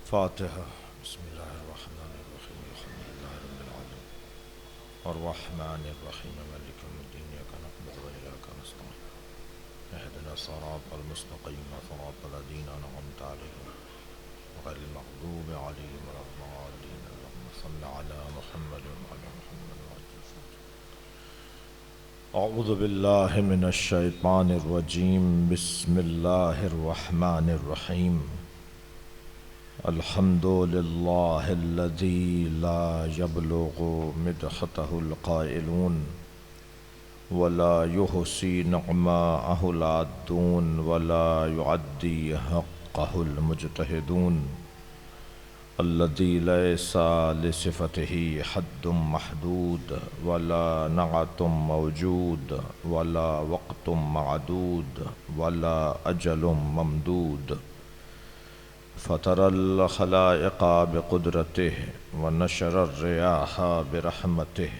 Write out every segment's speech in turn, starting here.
فاتحہ۔ بسم اللہ الرحمن الرحیم الحمد للہ رب العالمین الرحمن الرحیم مالک یوم الدین ایاک نعبد و ایاک نستعین اہدنا الصراط المستقیم صراط الذین انعمت علیہم غیر المغضوب علیہم ولا الضالین اللہم صل علی محمد وعلی محمد اعوذ باللہ من الشیطان الرجیم بسم اللہ الرحمن الرحیم الحمد للہ الذی لا یبلغ مدحته القائلون ولا یحصی نعماءہ العادون ولا یعدی حقہ المجتہدون الذی لیس لصفتہ حد محدود ولا نعت موجود ولا وقت معدود ولا اجل ممدود فطر الخلائق بقدرته ونشر الرياح برحمته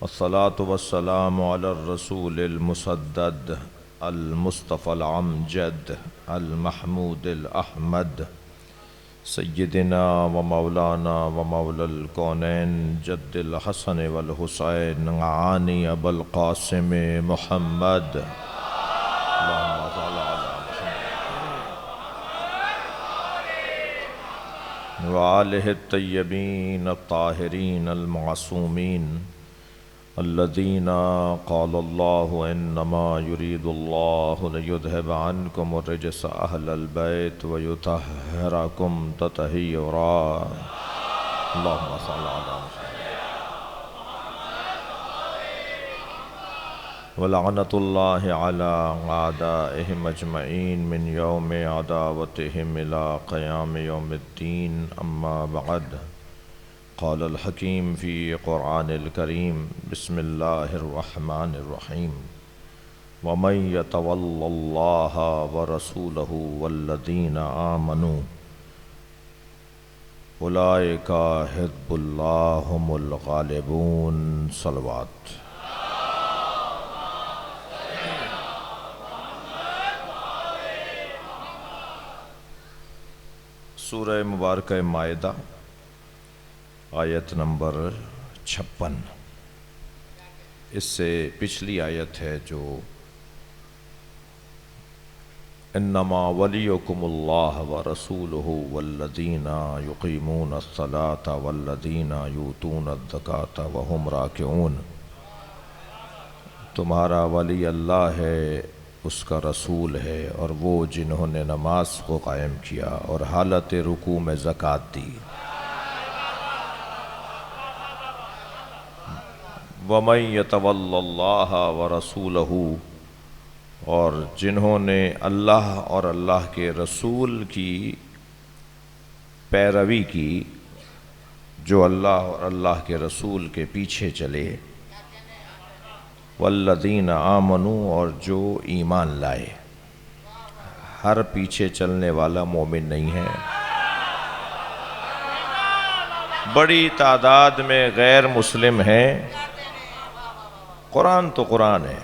والصلاة والسلام على الرسول المسدد المصطفى العمجد المحمود الأحمد سيدنا ومولانا ومولى الكونين جد الحسن والحسين عاني أبا القاسم محمد اللهم صل على وآلہ الطیبین الطاہرین المعصومین الذین قال اللہ انما یرید اللہ لیذہب عنکم الرجس اہل البیت ویطہرکم تطہیرا اللہم صل علی محمد ولعنت اللہ علی اعدائہم اجمعین من یوم عداوتہم الى قیام یوم الدین اما بعد قال الحکیم فی قرآن الکریم بسم اللہ الرحمن الرحیم ومن یتول اللہ ورسولہ والذین آمنوا اولئک حزب اللہ هم الغالبون صلوات۔ سورہ مبارکہ مائدہ آیت نمبر 56، اس سے پچھلی آیت ہے جو انما ولیکم اللہ ورسولہ والذین یقیمون الصلاة والذین یؤتون الزکاة وہم راکعون، تمہارا ولی اللہ ہے، اس کا رسول ہے، اور وہ جنہوں نے نماز کو قائم کیا اور حالت رکوع میں زکوٰۃ دی۔ وَمَن يَتَوَلَّ اللَّهَ وَرَسُولَهُ، اور جنہوں نے اللہ اور اللہ کے رسول کی پیروی کی، جو اللہ اور اللہ کے رسول کے پیچھے چلے، والذین آمنوا، اور جو ایمان لائے۔ ہر پیچھے چلنے والا مومن نہیں ہے، بڑی تعداد میں غیر مسلم ہیں۔ قرآن تو قرآن ہے،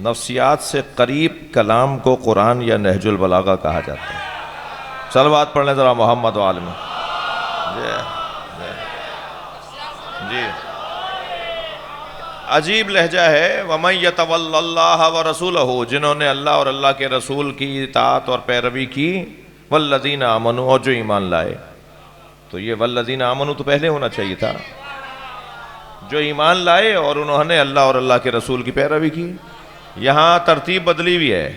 نفسیات سے قریب کلام کو قرآن یا نہج البلاغہ کہا جاتا ہے۔ صلوات پڑھ لیں ذرا محمد و آل محمد۔ جی عجیب لہجہ ہے، وَمَن يَتَوَلَّ اللَّهَ وَرَسُولَهُ، جنہوں نے اللہ اور اللہ کے رسول کی اطاعت اور پیروی کی، وَالَّذِينَ آمَنُوا، اور جو ایمان لائے۔ تو یہ وَالَّذِينَ آمَنُوا تو پہلے ہونا چاہیے تھا، جو ایمان لائے اور انہوں نے اللہ اور اللہ کے رسول کی پیروی کی۔ یہاں ترتیب بدلی ہوئی ہے،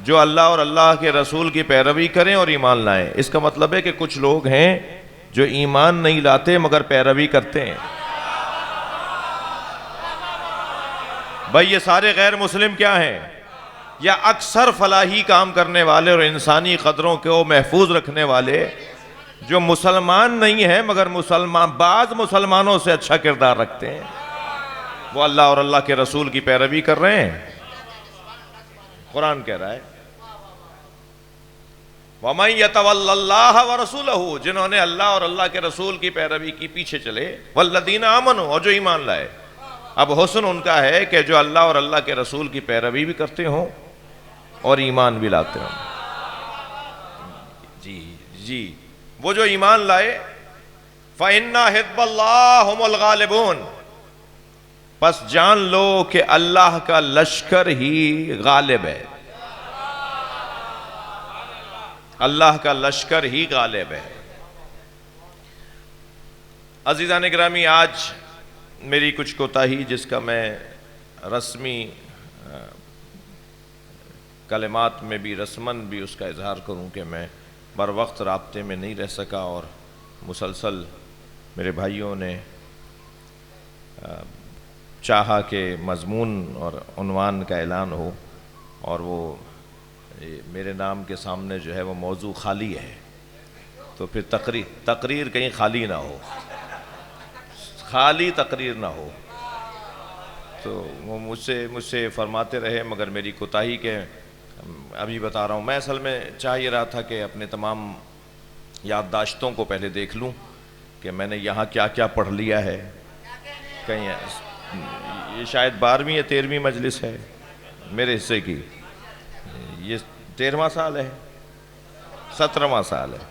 جو اللہ اور اللہ کے رسول کی پیروی کریں اور ایمان لائیں۔ اس کا مطلب ہے کہ کچھ لوگ ہیں جو ایمان نہیں لاتے مگر پیروی کرتے ہیں۔ بھائی یہ سارے غیر مسلم کیا ہیں؟ یا اکثر فلاحی کام کرنے والے اور انسانی قدروں کو محفوظ رکھنے والے جو مسلمان نہیں ہیں مگر بعض مسلمانوں سے اچھا کردار رکھتے ہیں، وہ اللہ اور اللہ کے رسول کی پیروی کر رہے ہیں۔ قرآن کہہ رہا ہے وَمَن يَتَوَلَّ اللَّهَ وَرَسُولَهُ، جنہوں نے اللہ اور اللہ کے رسول کی پیروی کی، پیچھے چلے، وَالَّذِينَ آمَنُوا، اور جو ایمان لائے۔ اب حسن ان کا ہے کہ جو اللہ اور اللہ کے رسول کی پیروی بھی کرتے ہوں اور ایمان بھی لاتے ہوں. جی وہ جو ایمان لائے فَإِنَّ حِزْبَ اللَّهِ هُمُ الْغَالِبُونَ، پس جان لو کہ اللہ کا لشکر ہی غالب ہے. اللہ کا لشکر ہی غالب ہے. عزیزان گرامی، آج میری کچھ کوتاہی جس کا میں رسمی کلمات میں بھی رسماً بھی اس کا اظہار کروں کہ میں بر وقت رابطے میں نہیں رہ سکا، اور مسلسل میرے بھائیوں نے چاہا کہ مضمون اور عنوان کا اعلان ہو، اور وہ میرے نام کے سامنے جو ہے وہ موضوع خالی ہے، تو پھر تقریر کہیں خالی نہ ہو، خالی تقریر نہ ہو. تو وہ مجھ سے فرماتے رہے، مگر میری کوتاہی کے ابھی بتا رہا ہوں. میں اصل میں چاہ یہ رہا تھا کہ اپنے تمام یادداشتوں کو پہلے دیکھ لوں کہ میں نے یہاں کیا کیا پڑھ لیا ہے. کہیں یہ شاید 12ویں یا 13ویں مجلس ہے میرے حصے کی، یہ 13واں سال ہے، 17واں سال ہے.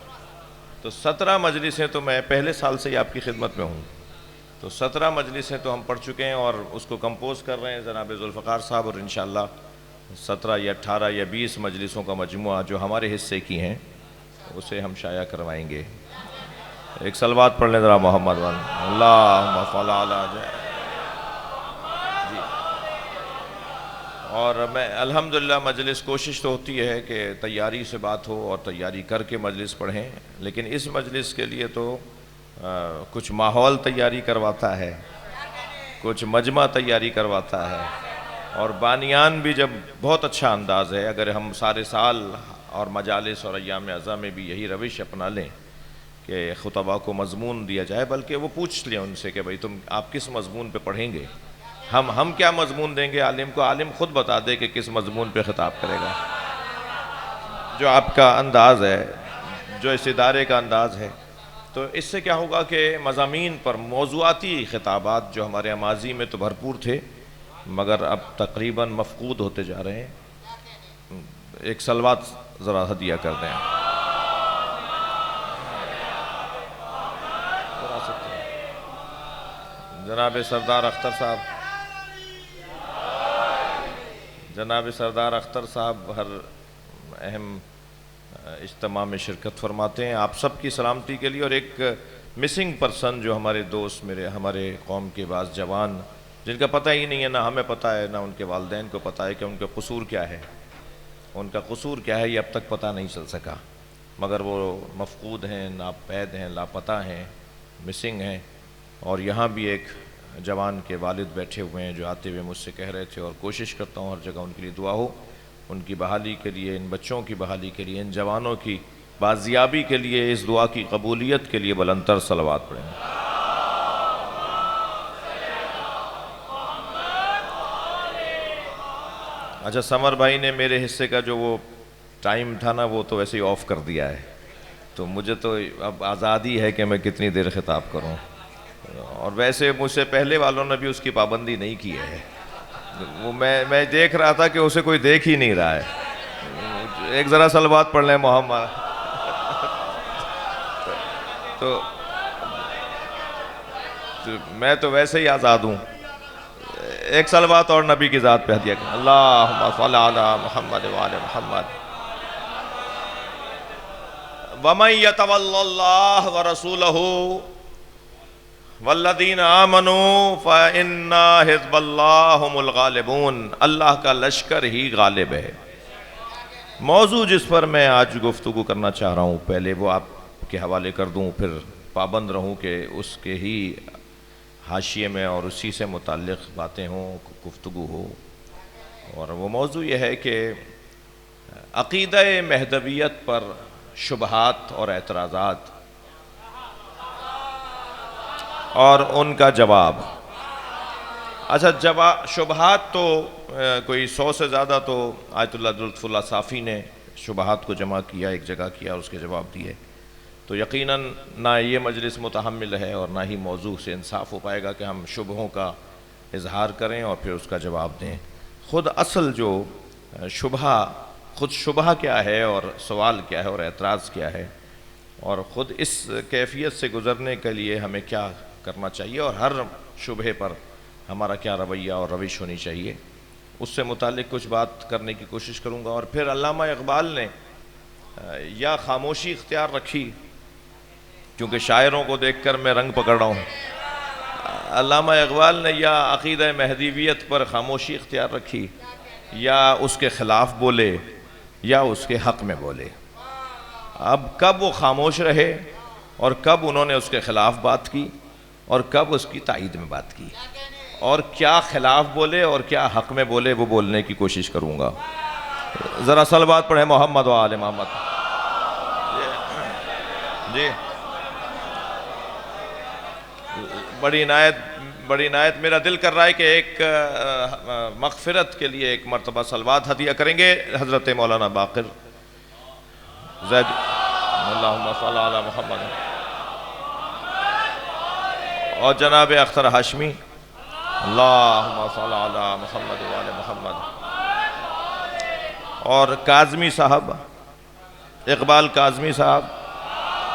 تو 17 مجلسیں تو میں پہلے سال سے ہی آپ کی خدمت میں ہوں. تو 17 مجلسیں تو ہم پڑھ چکے ہیں، اور اس کو کمپوز کر رہے ہیں جناب ذوالفقار صاحب، اور انشاءاللہ 17 یا 18 یا 20 مجلسوں کا مجموعہ جو ہمارے حصے کی ہیں اسے ہم شائع کروائیں گے. ایک صلوات پڑھ لیں ذرا محمد اللہم صل علی جی. اور میں الحمدللہ مجلس کوشش تو ہوتی ہے کہ تیاری سے بات ہو اور تیاری کر کے مجلس پڑھیں، لیکن اس مجلس کے لیے تو کچھ ماحول تیاری کرواتا ہے، کچھ مجمع تیاری کرواتا ہے، اور بانیان بھی جب بہت اچھا انداز ہے. اگر ہم سارے سال اور مجالس اور ایام اعضاء میں بھی یہی روش اپنا لیں کہ خطبہ کو مضمون دیا جائے، بلکہ وہ پوچھ لیں ان سے کہ بھئی آپ کس مضمون پہ پڑھیں گے، ہم کیا مضمون دیں گے عالم کو، عالم خود بتا دے کہ کس مضمون پہ خطاب کرے گا. جو آپ کا انداز ہے، جو اس ادارے کا انداز ہے، تو اس سے کیا ہوگا کہ مضامین پر موضوعاتی خطابات جو ہمارے ماضی میں تو بھرپور تھے مگر اب تقریباً مفقود ہوتے جا رہے ہیں. ایک صلوات ذرا ہدیہ کر دیں. جناب سردار اختر صاحب، جناب سردار اختر صاحب ہر اہم اجتماع میں شرکت فرماتے ہیں آپ سب کی سلامتی کے لیے. اور ایک مسنگ پرسن جو ہمارے دوست ہمارے قوم کے بعض جوان جن کا پتہ ہی نہیں ہے، نہ ہمیں پتہ ہے نہ ان کے والدین کو پتہ ہے کہ ان کا قصور کیا ہے، ان کا قصور کیا ہے، یہ اب تک پتہ نہیں چل سکا، مگر وہ مفقود ہیں، ناپید ہیں، لاپتہ ہیں، مسنگ ہیں. اور یہاں بھی ایک جوان کے والد بیٹھے ہوئے ہیں جو آتے ہوئے مجھ سے کہہ رہے تھے، اور کوشش کرتا ہوں ہر جگہ ان کے لیے دعا ہو، ان کی بحالی کے لیے، ان بچوں کی بحالی کے لیے، ان جوانوں کی بازیابی کے لیے، اس دعا کی قبولیت کے لیے بلند تر صلوات پڑھیں. اچھا، سمر بھائی نے میرے حصے کا جو وہ ٹائم تھا نا وہ تو ویسے ہی آف کر دیا ہے، تو مجھے تو اب آزادی ہے کہ میں کتنی دیر خطاب کروں، اور ویسے مجھ سے پہلے والوں نے بھی اس کی پابندی نہیں کی ہے. وہ میں دیکھ رہا تھا کہ اسے کوئی دیکھ ہی نہیں رہا ہے. ایک ذرا صلوات پڑھ لیں محمد. تو میں تو ویسے ہی آزاد ہوں. ایک صلوات اور نبی کی ذات پہ ہدیہ کریں. اللہم صل علی محمد وآل محمد. وَمَن يَتَوَلَّ اللَّهَ وَرَسُولَهُ وَالَّذِينَ آمَنُوا فَإِنَّ حِزْبَ اللَّهِ هُمُ الْغَالِبُونَ. اللہ کا لشکر ہی غالب ہے. موضوع جس پر میں آج گفتگو کرنا چاہ رہا ہوں پہلے وہ آپ کے حوالے کر دوں، پھر پابند رہوں کہ اس کے ہی حاشیے میں اور اسی سے متعلق باتیں ہوں، گفتگو ہو. اور وہ موضوع یہ ہے کہ عقیدہ مہدویت پر شبہات اور اعتراضات اور ان کا جواب. اچھا، شبہات تو کوئی 100 سے زیادہ تو آیت اللہ لطف اللہ صافی نے شبہات کو جمع کیا، ایک جگہ کیا اور اس کے جواب دیے. تو یقیناً نہ یہ مجلس متحمل ہے اور نہ ہی موضوع سے انصاف ہو پائے گا کہ ہم شبہوں کا اظہار کریں اور پھر اس کا جواب دیں. خود اصل جو شبہ، خود شبہ کیا ہے اور سوال کیا ہے اور اعتراض کیا ہے، اور خود اس کیفیت سے گزرنے کے لیے ہمیں کیا کرنا چاہیے اور ہر شبہے پر ہمارا کیا رویہ اور روش ہونی چاہیے، اس سے متعلق کچھ بات کرنے کی کوشش کروں گا. اور پھر علامہ اقبال نے یا خاموشی اختیار رکھی، کیونکہ شاعروں کو دیکھ کر میں رنگ پکڑ رہا ہوں، علامہ اقبال نے یا عقیدہ مہدویت پر خاموشی اختیار رکھی، یا اس کے خلاف بولے یا اس کے حق میں بولے. اب کب وہ خاموش رہے اور کب انہوں نے اس کے خلاف بات کی اور کب اس کی تائید میں بات کی، اور کیا خلاف بولے اور کیا حق میں بولے، وہ بولنے کی کوشش کروں گا. ذرا صلوات پڑھیں محمد و آل محمد. جی بڑی عنایت میرا دل کر رہا ہے کہ ایک مغفرت کے لیے ایک مرتبہ صلوات ہدیہ کریں گے حضرت مولانا باقر زید. اللہم صلی علی محمد. اور جناب اختر ہاشمی. اللہم صلی علی محمد و آل محمد. اور کاظمی صاحب، اقبال کاظمی صاحب.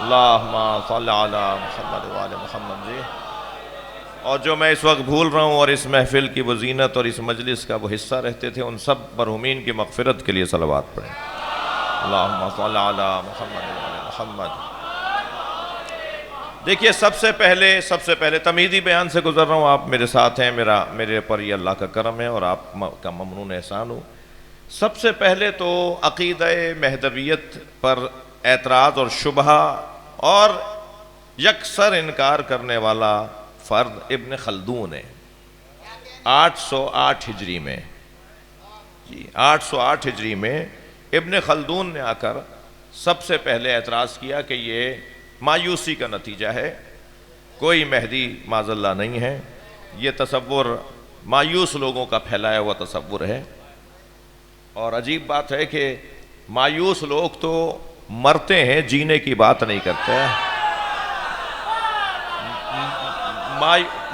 اللہم صلی علی محمد و آل محمد. جی اور جو میں اس وقت بھول رہا ہوں اور اس محفل کی وہ زینت اور اس مجلس کا وہ حصہ رہتے تھے، ان سب مرحومین کی مغفرت کے لیے صلوات پڑھیں. اللہم صلی علی محمد و آل محمد. دیکھیے سب سے پہلے تمہیدی بیان سے گزر رہا ہوں، آپ میرے ساتھ ہیں، میرے پر یہ اللہ کا کرم ہے اور آپ کا ممنون احسان ہوں. سب سے پہلے تو عقیدہ مہدویت پر اعتراض اور شبہ اور یکسر انکار کرنے والا فرد ابن خلدون ہے. 808 ہجری میں، جی 808 ہجری میں ابن خلدون نے آ کر سب سے پہلے اعتراض کیا کہ یہ مایوسی کا نتیجہ ہے، کوئی مہدی معاذ اللہ نہیں ہے، یہ تصور مایوس لوگوں کا پھیلایا ہوا تصور ہے. اور عجیب بات ہے کہ مایوس لوگ تو مرتے ہیں، جینے کی بات نہیں کرتے.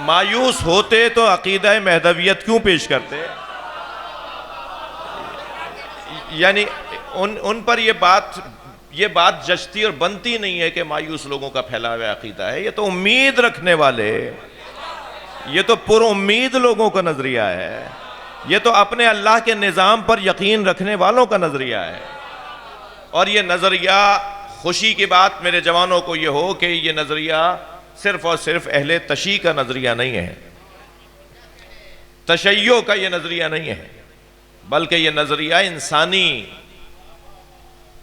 مایوس ہوتے تو عقیدہ مہدویت کیوں پیش کرتے؟ یعنی ان پر یہ بات جچتی اور بنتی نہیں ہے کہ مایوس لوگوں کا پھیلا ہوا عقیدہ ہے. یہ تو امید رکھنے والے، یہ تو پر امید لوگوں کا نظریہ ہے، یہ تو اپنے اللہ کے نظام پر یقین رکھنے والوں کا نظریہ ہے. اور یہ نظریہ، خوشی کی بات میرے جوانوں کو یہ ہو کہ یہ نظریہ صرف اور صرف اہل تشیع کا نظریہ نہیں ہے، تشیع کا یہ نظریہ نہیں ہے، بلکہ یہ نظریہ انسانی،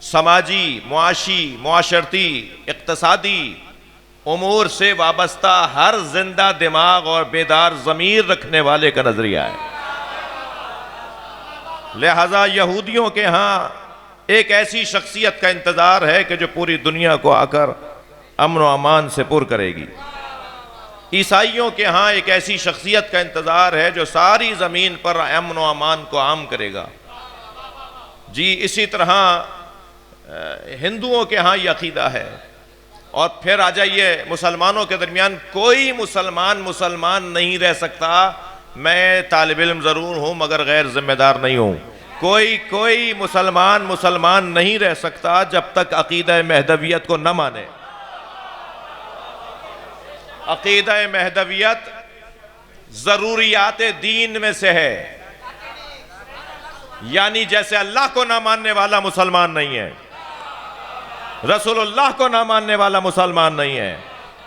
سماجی، معاشی، معاشرتی، اقتصادی امور سے وابستہ ہر زندہ دماغ اور بیدار ضمیر رکھنے والے کا نظریہ ہے. لہذا یہودیوں کے ہاں ایک ایسی شخصیت کا انتظار ہے کہ جو پوری دنیا کو آ کر امن و امان سے پر کرے گی. عیسائیوں کے ہاں ایک ایسی شخصیت کا انتظار ہے جو ساری زمین پر امن و امان کو عام کرے گا. جی اسی طرح ہندوؤں کے ہاں یہ عقیدہ ہے. اور پھر آ جائیے مسلمانوں کے درمیان کوئی مسلمان نہیں رہ سکتا. میں طالب علم ضرور ہوں مگر غیر ذمہ دار نہیں ہوں. کوئی مسلمان نہیں رہ سکتا جب تک عقیدہ مہدویت کو نہ مانے. عقیدہ مہدویت ضروریات دین میں سے ہے. یعنی جیسے اللہ کو نہ ماننے والا مسلمان نہیں ہے، رسول اللہ کو نہ ماننے والا مسلمان نہیں ہے،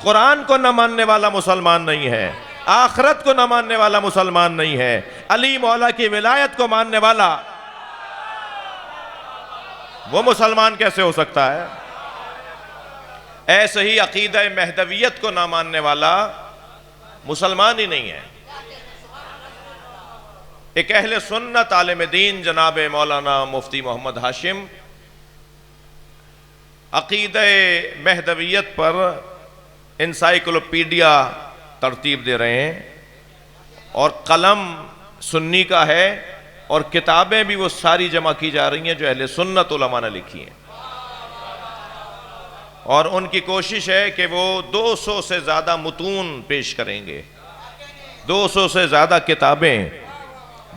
قرآن کو نہ ماننے والا مسلمان نہیں ہے، آخرت کو نہ ماننے والا مسلمان نہیں ہے، علی مولا کی ولایت کو ماننے والا وہ مسلمان کیسے ہو سکتا ہے؟ ایسے ہی عقیدہ مہدویت کو نہ ماننے والا مسلمان ہی نہیں ہے. ایک اہل سنت عالم دین جناب مولانا مفتی محمد ہاشم عقیدہ مہدویت پر انسائیکلوپیڈیا ترتیب دے رہے ہیں، اور قلم سنی کا ہے اور کتابیں بھی وہ ساری جمع کی جا رہی ہیں جو اہل سنت علماء نے لکھی ہیں. اور ان کی کوشش ہے کہ وہ 200 سے زیادہ متون پیش کریں گے. 200 سے زیادہ کتابیں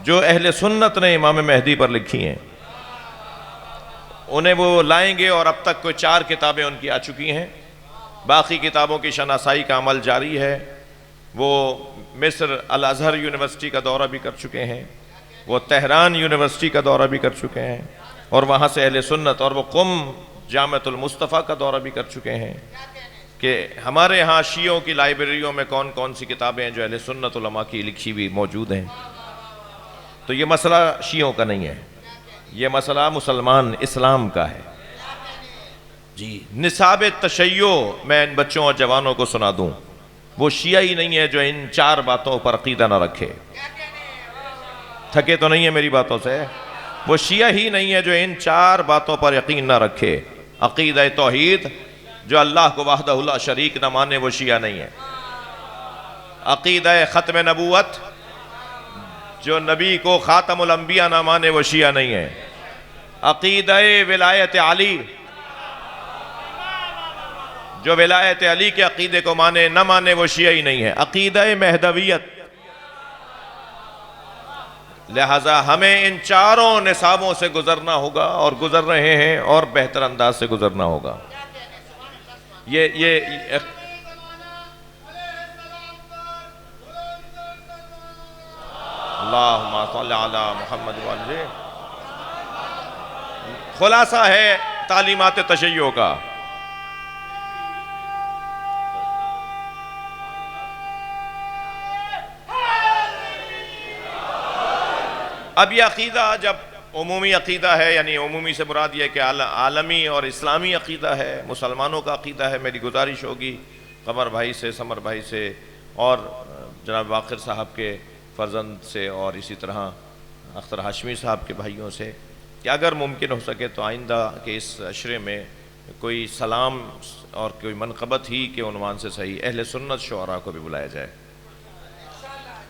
جو اہل سنت نے امام مہدی پر لکھی ہیں، انہیں وہ لائیں گے، اور اب تک کوئی 4 کتابیں ان کی آ چکی ہیں۔ باقی کتابوں کی شناسائی کا عمل جاری ہے۔ وہ مصر الازہر یونیورسٹی کا دورہ بھی کر چکے ہیں، وہ تہران یونیورسٹی کا دورہ بھی کر چکے ہیں، اور وہاں سے اہل سنت، اور وہ قم جامعۃ المصطفیٰ کا دورہ بھی کر چکے ہیں کہ ہمارے ہاں شیعوں کی لائبریریوں میں کون کون سی کتابیں ہیں جو اہل سنت علماء کی لکھی ہوئی موجود ہیں۔ تو یہ مسئلہ شیعوں کا نہیں ہے، یہ مسئلہ مسلمان اسلام کا ہے۔ جی، نصاب تشیع میں ان بچوں اور جوانوں کو سنا دوں، وہ شیعہ ہی نہیں ہے جو ان 4 باتوں پر عقیدہ نہ رکھے۔ تھکے تو نہیں ہے میری باتوں سے؟ وہ شیعہ ہی نہیں ہے جو ان 4 باتوں پر یقین نہ رکھے۔ عقیدہ توحید، جو اللہ کو وحدہ لا شریک نہ مانے وہ شیعہ نہیں ہے۔ عقیدہ ختم نبوت، جو نبی کو خاتم الانبیاء نہ مانے وہ شیعہ نہیں ہے۔ عقیدہ ولایت علی، جو ولایت علی کے عقیدے کو مانے نہ مانے وہ شیعہ ہی نہیں ہے۔ عقیدہ مہدویت، لہٰذا ہمیں ان 4 نصابوں سے گزرنا ہوگا، اور گزر رہے ہیں، اور بہتر انداز سے گزرنا ہوگا۔ یہ اللہم صلی علی محمد وعلی، خلاصہ ہے تعلیمات تشیع کا۔ اب یہ عقیدہ جب عمومی عقیدہ ہے، یعنی عمومی سے مراد یہ کہ عالمی اور اسلامی عقیدہ ہے، مسلمانوں کا عقیدہ ہے، میری گزارش ہوگی قمر بھائی سے، سمر بھائی سے، اور جناب واقر صاحب کے فرزند سے، اور اسی طرح اختر ہاشمی صاحب کے بھائیوں سے، کہ اگر ممکن ہو سکے تو آئندہ کے اس عشرے میں کوئی سلام اور کوئی منقبت ہی کے عنوان سے صحیح اہل سنت شعراء کو بھی بلایا جائے،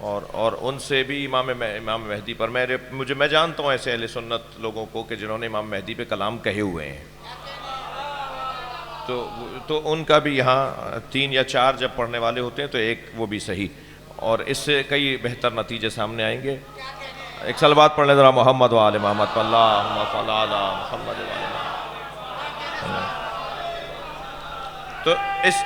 اور ان سے بھی امام مہدی پر میں جانتا ہوں ایسے اہل سنت لوگوں کو کہ جنہوں نے امام مہدی پہ کلام کہے ہوئے ہیں، تو ان کا بھی یہاں 3 یا 4 جب پڑھنے والے ہوتے ہیں تو ایک وہ بھی صحیح، اور اس سے کئی بہتر نتیجے سامنے آئیں گے۔ ایک صلوات پڑھ لیں ذرا محمد و آل محمد، اللہم صلی علی محمد و آل محمد۔ تو اس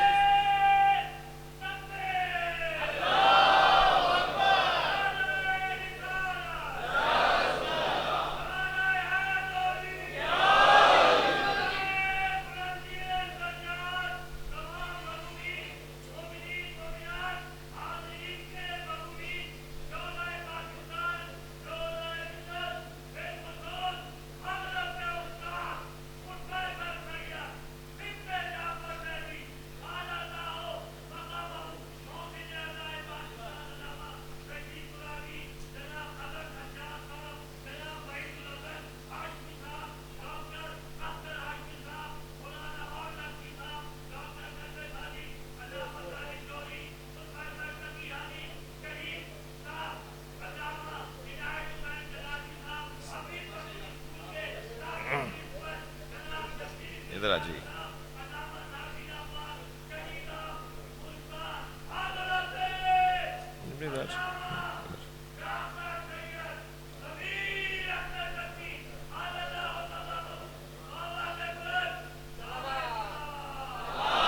ادھر آ جی،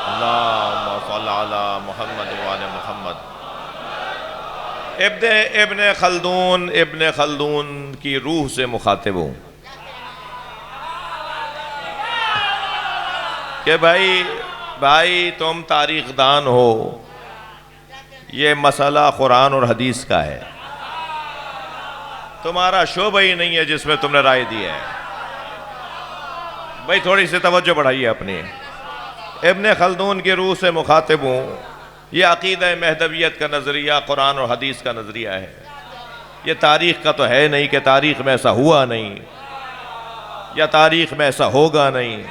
اللہم صلی علی محمد وعلی محمد۔ ابن خلدون کی روح سے مخاطب ہوں کہ بھائی تم تاریخ دان ہو، یہ مسئلہ قرآن اور حدیث کا ہے، تمہارا شعبہ ہی نہیں ہے جس میں تم نے رائے دی ہے۔ بھائی تھوڑی سی توجہ بڑھائیے اپنی۔ ابن خلدون کی روح سے مخاطب ہوں، یہ عقیدہ مہدویت کا نظریہ قرآن اور حدیث کا نظریہ ہے، یہ تاریخ کا تو ہے نہیں کہ تاریخ میں ایسا ہوا نہیں یا تاریخ میں ایسا ہوگا نہیں،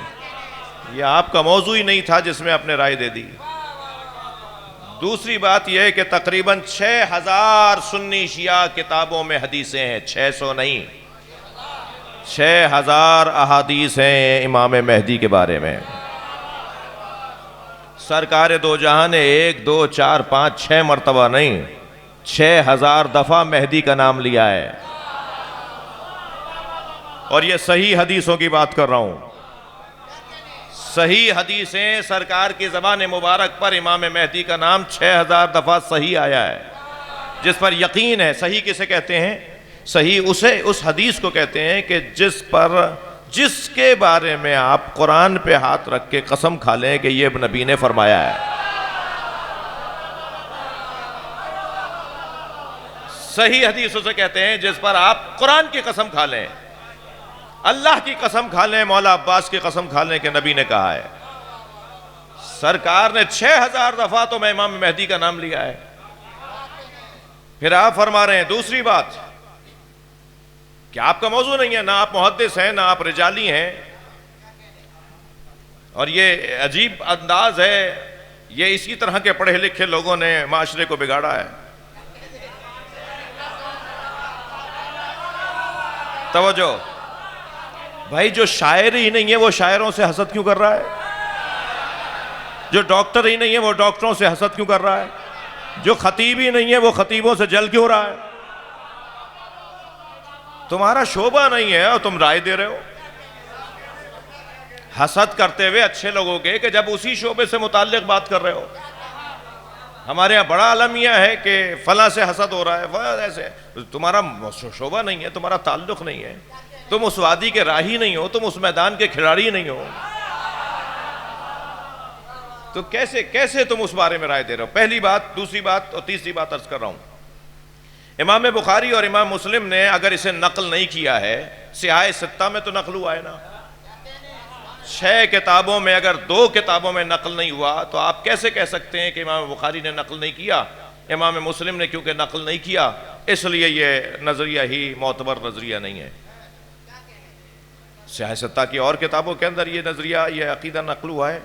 یہ آپ کا موضوع ہی نہیں تھا جس میں آپ نے رائے دے دی۔ دوسری بات یہ ہے کہ تقریباً 6000 سنی شیعہ کتابوں میں حدیثیں ہیں، 600 نہیں، 6000 احادیث ہیں امام مہدی کے بارے میں۔ سرکار دو جہاں نے 1 2 4 5 6 مرتبہ نہیں، 6000 دفعہ مہدی کا نام لیا ہے، اور یہ صحیح حدیثوں کی بات کر رہا ہوں۔ صحیح حدیثیں سرکار کی زبان مبارک پر امام مہدی کا نام 6000 دفعہ صحیح آیا ہے، جس پر یقین ہے۔ صحیح کسے کہتے ہیں؟ صحیح اس حدیث کو کہتے ہیں کہ جس کے بارے میں آپ قرآن پہ ہاتھ رکھ کے قسم کھا لیں کہ یہ نبی نے فرمایا ہے۔ صحیح حدیث اسے کہتے ہیں جس پر آپ قرآن کی قسم کھا لیں، اللہ کی قسم کھا لیں، مولا عباس کی قسم کھا لیں کہ نبی نے کہا ہے۔ سرکار نے 6000 دفعہ تو میں امام مہدی کا نام لیا ہے۔ پھر آپ فرما رہے ہیں دوسری بات کہ آپ کا موضوع نہیں ہے، نہ آپ محدث ہیں، نہ آپ رجالی ہیں، اور یہ عجیب انداز ہے، یہ اسی طرح کے پڑھے لکھے لوگوں نے معاشرے کو بگاڑا ہے۔ توجہ بھائی، جو شاعر ہی نہیں ہے وہ شاعروں سے حسد کیوں کر رہا ہے؟ جو ڈاکٹر ہی نہیں ہے وہ ڈاکٹروں سے حسد کیوں کر رہا ہے؟ جو خطیب ہی نہیں ہے وہ خطیبوں سے جل کیوں رہا ہے؟ تمہارا شعبہ نہیں ہے اور تم رائے دے رہے ہو حسد کرتے ہوئے اچھے لوگوں کے، کہ جب اسی شعبے سے متعلق بات کر رہے ہو۔ ہمارے یہاں بڑا المیہ ہے کہ فلاں سے حسد ہو رہا ہے، فلاں ایسے۔ تمہارا شعبہ نہیں ہے، تمہارا تعلق نہیں ہے، تم اس وادی کے راہی نہیں ہو، تم اس میدان کے کھلاڑی نہیں ہو، تو کیسے تم اس بارے میں رائے دے رہے ہو؟ پہلی بات، دوسری بات اور تیسری بات عرض کر رہا ہوں۔ امام بخاری اور امام مسلم نے اگر اسے نقل نہیں کیا ہے، سیاہ ستہ میں تو نقل ہوا ہے نا، 6 کتابوں میں اگر 2 کتابوں میں نقل نہیں ہوا تو آپ کیسے کہہ سکتے ہیں کہ امام بخاری نے نقل نہیں کیا؟ امام مسلم نے کیونکہ نقل نہیں کیا اس لیے یہ نظریہ ہی معتبر نظریہ نہیں ہے۔ سیاہ ستہ کی اور کتابوں کے اندر یہ نظریہ، یہ عقیدہ نقل ہوا ہے۔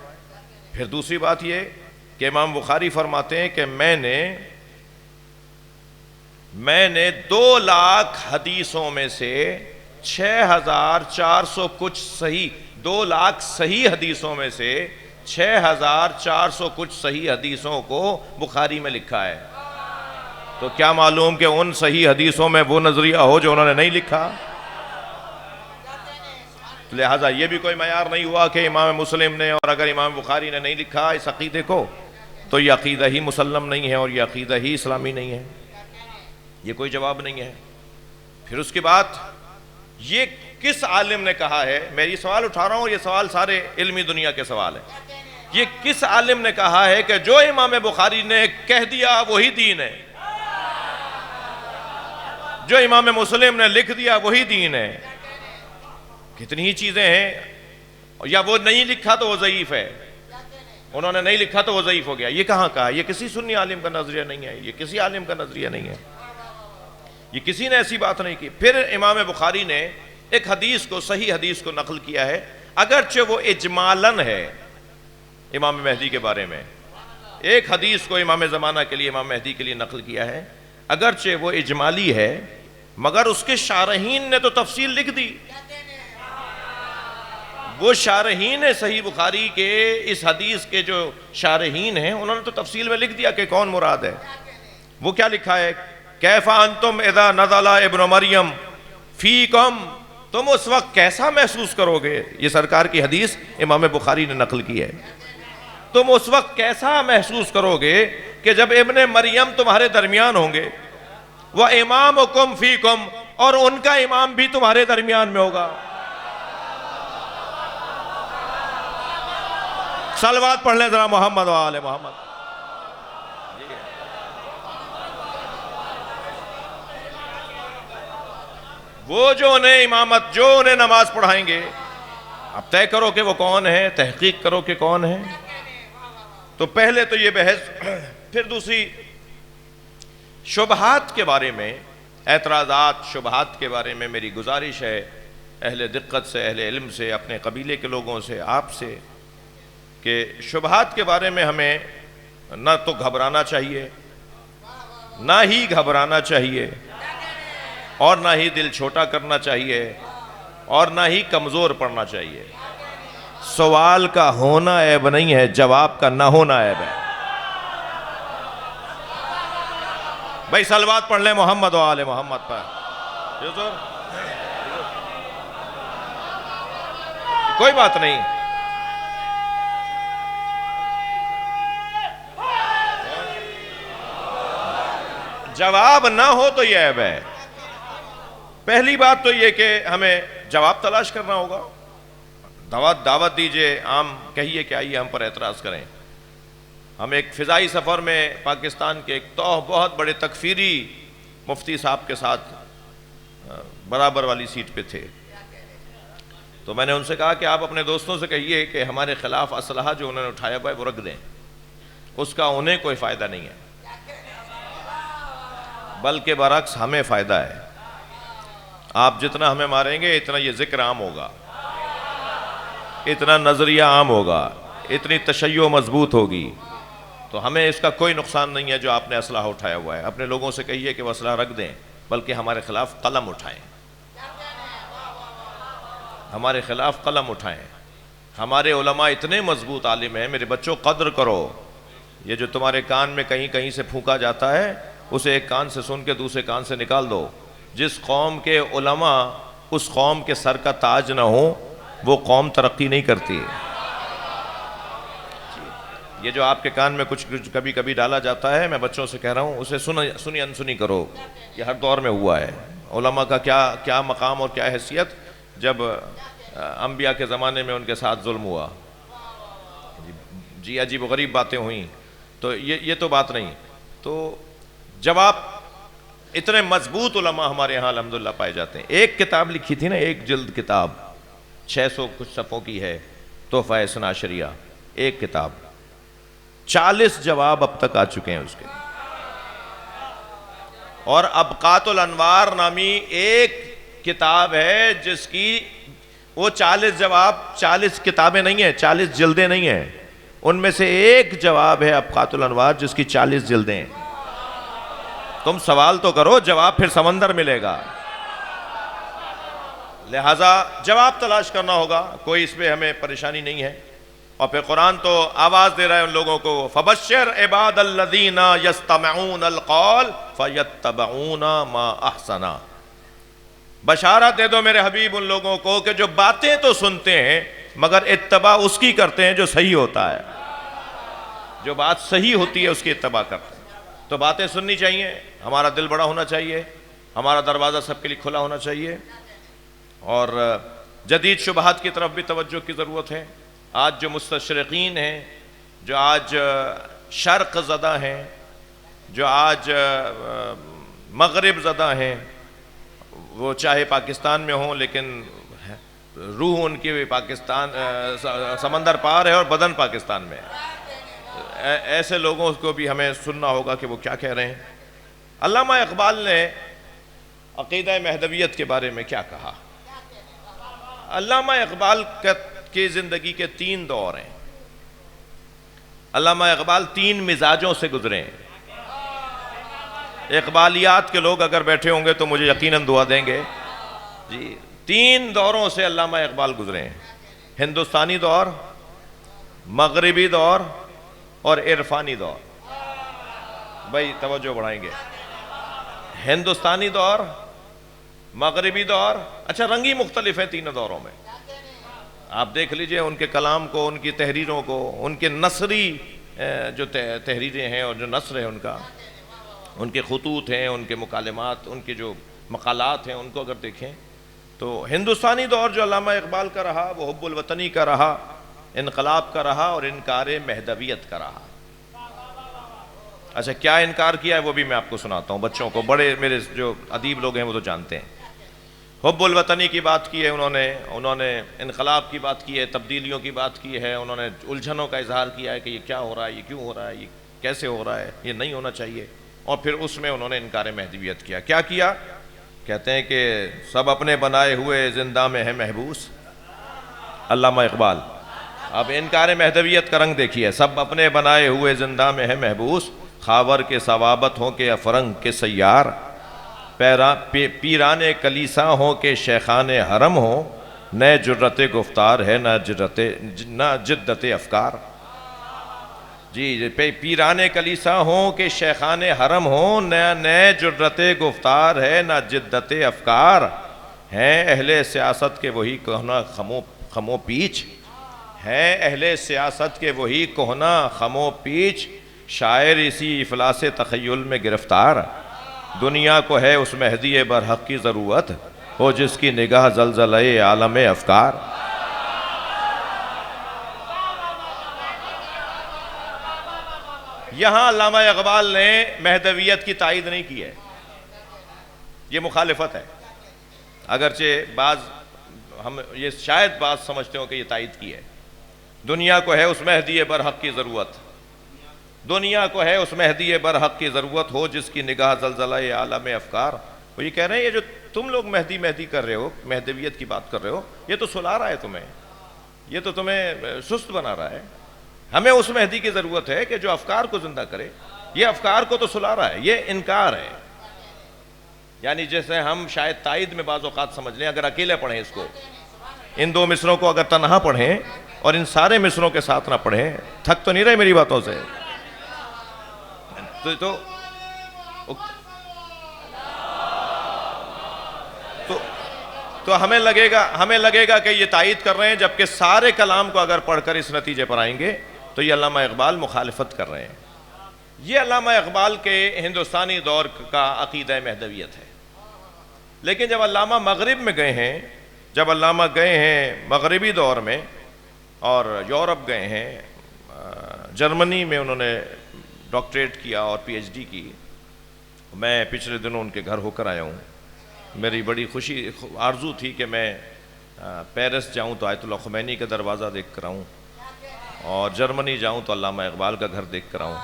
پھر دوسری بات یہ کہ امام بخاری فرماتے ہیں کہ میں نے 2 لاکھ حدیثوں میں سے 6400 کچھ صحیح، 2 لاکھ صحیح حدیثوں میں سے 6400 کچھ صحیح حدیثوں کو بخاری میں لکھا ہے۔ تو کیا معلوم کہ ان صحیح حدیثوں میں وہ نظریہ ہو جو انہوں نے نہیں لکھا؟ لہٰذا یہ بھی کوئی معیار نہیں ہوا کہ امام مسلم نے اور اگر امام بخاری نے نہیں لکھا اس عقیدے کو تو یہ عقیدہ ہی مسلم نہیں ہے اور یہ عقیدہ ہی اسلامی نہیں ہے۔ یہ کوئی جواب نہیں ہے۔ پھر اس کے بعد یہ کس عالم نے کہا ہے؟ میں یہ سوال اٹھا رہا ہوں، یہ سوال سارے علمی دنیا کے سوال ہیں۔ یہ کس عالم نے کہا ہے کہ جو امام بخاری نے کہہ دیا وہی دین ہے، جو امام مسلم نے لکھ دیا وہی دین ہے؟ کتنی ہی چیزیں ہیں، یا وہ نہیں لکھا تو وہ ضعیف ہے، انہوں نے نہیں لکھا تو وہ ضعیف ہو گیا۔ یہ کہاں کہا؟ یہ کسی سنی عالم کا نظریہ نہیں ہے، یہ کسی عالم کا نظریہ نہیں ہے، یہ کسی نے ایسی بات نہیں کی۔ پھر امام بخاری نے ایک حدیث کو، صحیح حدیث کو نقل کیا ہے، اگرچہ وہ اجمالاً ہے امام مہدی کے بارے میں۔ ایک حدیث کو امام زمانہ کے لیے، امام مہدی کے لیے نقل کیا ہے، اگرچہ وہ اجمالی ہے مگر اس کے شارحین نے تو تفصیل لکھ دی۔ وہ شارحین صحیح بخاری کے، اس حدیث کے جو شارحین ہیں انہوں نے تو تفصیل میں لکھ دیا کہ کون مراد ہے۔ وہ کیا لکھا ہے؟ کیف انتم اذا نزل ابن مریم فیکم، تم اس وقت کیسا محسوس کرو گے؟ یہ سرکار کی حدیث امام بخاری نے نقل کی ہے۔ تم اس وقت کیسا محسوس کرو گے کہ جب ابن مریم تمہارے درمیان ہوں گے، وَإِمَامُكُمْ فِيكُمْ، اور ان کا امام بھی تمہارے درمیان میں ہوگا۔ صلوات پڑھ لیں ذرا محمد و آل محمد۔ وہ جو انہیں امامت، جو انہیں نماز پڑھائیں گے، اب طے کرو کہ وہ کون ہے، تحقیق کرو کہ کون ہے۔ تو پہلے تو یہ بحث، پھر دوسری شبہات کے بارے میں، اعتراضات شبہات کے بارے میں میری گزارش ہے اہل دقت سے، اہل علم سے، اپنے قبیلے کے لوگوں سے، آپ سے، کہ شبہات کے بارے میں ہمیں نہ تو گھبرانا چاہیے، نہ ہی گھبرانا چاہیے، اور نہ ہی دل چھوٹا کرنا چاہیے، اور نہ ہی کمزور پڑنا چاہیے۔ سوال کا ہونا عیب نہیں ہے، جواب کا نہ ہونا عیب ہے۔ بھائی صلوات پڑھ لیں محمد و آل محمد پر. کوئی بات نہیں. جواب نہ ہو تو یہ عیب ہے. پہلی بات تو یہ کہ ہمیں جواب تلاش کرنا ہوگا. دعوت دیجئے، عام کہیے کہ آئیے ہم پر اعتراض کریں. ہم ایک فضائی سفر میں پاکستان کے ایک بہت بڑے تکفیری مفتی صاحب کے ساتھ برابر والی سیٹ پہ تھے. تو میں نے ان سے کہا کہ آپ اپنے دوستوں سے کہیے کہ ہمارے خلاف اسلحہ جو انہوں نے اٹھایا ہوا ہے وہ رکھ دیں. اس کا انہیں کوئی فائدہ نہیں ہے، بلکہ برعکس ہمیں فائدہ ہے. آپ جتنا ہمیں ماریں گے اتنا یہ ذکر عام ہوگا، اتنا نظریہ عام ہوگا، اتنی تشیع مضبوط ہوگی. تو ہمیں اس کا کوئی نقصان نہیں ہے جو آپ نے اسلحہ اٹھایا ہوا ہے. اپنے لوگوں سے کہیے کہ وہ اسلحہ رکھ دیں، بلکہ ہمارے خلاف قلم اٹھائیں، ہمارے خلاف قلم اٹھائیں. ہمارے علماء اتنے مضبوط عالم ہیں. میرے بچوں قدر کرو. یہ جو تمہارے کان میں کہیں سے پھونکا جاتا ہے اسے ایک کان سے سن کے دوسرے کان سے نکال دو. جس قوم کے علماء اس قوم کے سر کا تاج نہ ہو وہ قوم ترقی نہیں کرتی. یہ جو آپ کے کان میں کچھ کبھی کبھی ڈالا جاتا ہے، میں بچوں سے کہہ رہا ہوں اسے سنی انسنی کرو. یہ ہر دور میں ہوا ہے. علماء کا کیا مقام اور کیا حیثیت جب انبیاء کے زمانے میں ان کے ساتھ ظلم ہوا. جی عجیب و غریب باتیں ہوئیں. تو یہ تو بات نہیں. تو جواب اتنے مضبوط علماء ہمارے یہاں الحمدللہ پائے جاتے ہیں. ایک کتاب لکھی تھی نا، ایک جلد کتاب 600 کچھ صفحوں کی ہے، تحفہ اثنا عشریہ. ایک کتاب 40 جواب اب تک آ چکے ہیں اس کے. اور ابقات الانوار نامی ایک کتاب ہے جس کی وہ 40 جواب، 40 کتابیں نہیں ہیں، 40 جلدیں نہیں ہیں. ان میں سے ایک جواب ہے ابقات الانوار جس کی 40 جلدیں ہیں. تم سوال تو کرو، جواب پھر سمندر ملے گا. لہٰذا جواب تلاش کرنا ہوگا. کوئی اس پہ ہمیں پریشانی نہیں ہے. اور پھر قرآن تو آواز دے رہا ہے ان لوگوں کو، فَبَشِّرْ عِبَادَ الَّذِينَ يَسْتَمِعُونَ الْقَوْلَ فَيَتَّبِعُونَ مَا أَحْسَنَ. بشارت دے دو میرے حبیب ان لوگوں کو کہ جو باتیں تو سنتے ہیں مگر اتباع اس کی کرتے ہیں جو صحیح ہوتا ہے. جو بات صحیح ہوتی ہے اس کی اتباع کرتے ہیں. تو باتیں سننی چاہیے. ہمارا دل بڑا ہونا چاہیے. ہمارا دروازہ سب کے لیے کھلا ہونا چاہیے. اور جدید شبہات کی طرف بھی توجہ کی ضرورت ہے. آج جو مستشرقین ہیں، جو آج شرق زدہ ہیں، جو آج مغرب زدہ ہیں، وہ چاہے پاکستان میں ہوں لیکن روح ان کی پاکستان سمندر پار ہے اور بدن پاکستان میں ہے. ایسے لوگوں کو بھی ہمیں سننا ہوگا کہ وہ کیا کہہ رہے ہیں. علامہ اقبال نے عقیدہ مہدویت کے بارے میں کیا کہا. علامہ اقبال کی زندگی کے 3 دور ہیں. علامہ اقبال 3 مزاجوں سے گزرے ہیں. اقبالیات کے لوگ اگر بیٹھے ہوں گے تو مجھے یقیناً دعا دیں گے. جی 3 دوروں سے علامہ اقبال گزرے ہیں. ہندوستانی دور، مغربی دور اور عرفانی دور. بھائی توجہ بڑھائیں گے. ہندوستانی دور، مغربی دور. اچھا رنگی مختلف ہیں تینوں دوروں میں. آپ دیکھ لیجئے ان کے کلام کو، ان کی تحریروں کو، ان کے نثری جو تحریریں ہیں اور جو نثر ہے ان کا، ان کے خطوط ہیں، ان کے مکالمات، ان کے جو مقالات ہیں، ان کو اگر دیکھیں تو ہندوستانی دور جو علامہ اقبال کا رہا وہ حب الوطنی کا رہا، انقلاب کا رہا اور انکار مہدویت کا رہا. اچھا کیا انکار کیا ہے وہ بھی میں آپ کو سناتا ہوں. بچوں کو، بڑے میرے جو ادیب لوگ ہیں وہ تو جانتے ہیں. حب الوطنی کی بات کی ہے انہوں نے انقلاب کی بات کی ہے، تبدیلیوں کی بات کی ہے. انہوں نے الجھنوں کا اظہار کیا ہے کہ یہ کیا ہو رہا ہے، یہ کیوں ہو رہا ہے، یہ کیسے ہو رہا ہے، یہ نہیں ہونا چاہیے. اور پھر اس میں انہوں نے انکار مہدویت کیا. کیا کیا؟ کہتے ہیں کہ سب اپنے بنائے ہوئے زندہ میں ہے محبوس. علامہ اقبال. اب انکار مہدویت کا رنگ دیکھیے. سب اپنے بنائے ہوئے زندہ میں ہے محبوس، خاور کے ثوابت ہوں کہ افرنگ کے سیار، پیران کلیسا ہوں کہ شیخان حرم ہوں، نہ جرت گفتار ہے نہ جدت افکار. جی پیران کلیسا ہوں کہ شیخان حرم ہوں، نئے جرت گفتار ہے نہ جدت افکار، ہیں اہل سیاست کے وہی کہنا خمو پیچ، ہیں اہل سیاست کے وہی کہنا خمو پیچ، شاعر اسی افلاس تخیل میں گرفتار، دنیا کو ہے اس مہدی برحق کی ضرورت، ہو جس کی نگاہ زلزلے عالم افکار۔ یہاں علامہ اقبال نے مہدویت کی تائید نہیں کی ہے، یہ مخالفت ہے، اگرچہ ہم یہ شاید بعض سمجھتے ہوں کہ یہ تائید کی ہے۔ دنیا کو ہے اس مہدی برحق کی ضرورت، دنیا کو ہے اس مہدی برحق کی ضرورت، ہو جس کی نگاہ زلزلہ عالم افکار۔ وہ یہ کہہ رہے ہیں یہ جو تم لوگ مہدی کر رہے ہو، مہدویت کی بات کر رہے ہو، یہ تو سلا رہا ہے تمہیں، یہ تو تمہیں سست بنا رہا ہے، ہمیں اس مہدی کی ضرورت ہے کہ جو افکار کو زندہ کرے، یہ افکار کو تو سلا رہا ہے، یہ انکار ہے۔ یعنی جیسے ہم شاید تائید میں بعض اوقات سمجھ لیں، اگر اکیلے پڑھیں اس کو، ان دو مصروں کو اگر تنہا پڑھیں اور ان سارے مصروں کے ساتھ نہ پڑھیں، تھک تو نہیں رہے میری باتوں سے؟ تو ہمیں لگے گا کہ یہ تائید کر رہے ہیں، جبکہ سارے کلام کو اگر پڑھ کر اس نتیجے پر آئیں گے تو یہ علامہ اقبال مخالفت کر رہے ہیں۔ یہ علامہ اقبال کے ہندوستانی دور کا عقیدہ مہدویت ہے۔ لیکن جب علامہ مغرب میں گئے ہیں، جب علامہ گئے ہیں مغربی دور میں اور یورپ گئے ہیں، جرمنی میں انہوں نے ڈاکٹریٹ کیا اور پی ایچ ڈی کی، میں پچھلے دنوں ان کے گھر ہو کر آیا ہوں۔ میری بڑی آرزو تھی کہ میں پیرس جاؤں تو آیت اللہ خمینی کا دروازہ دیکھ کر آؤں، اور جرمنی جاؤں تو علامہ اقبال کا گھر دیکھ کر آؤں۔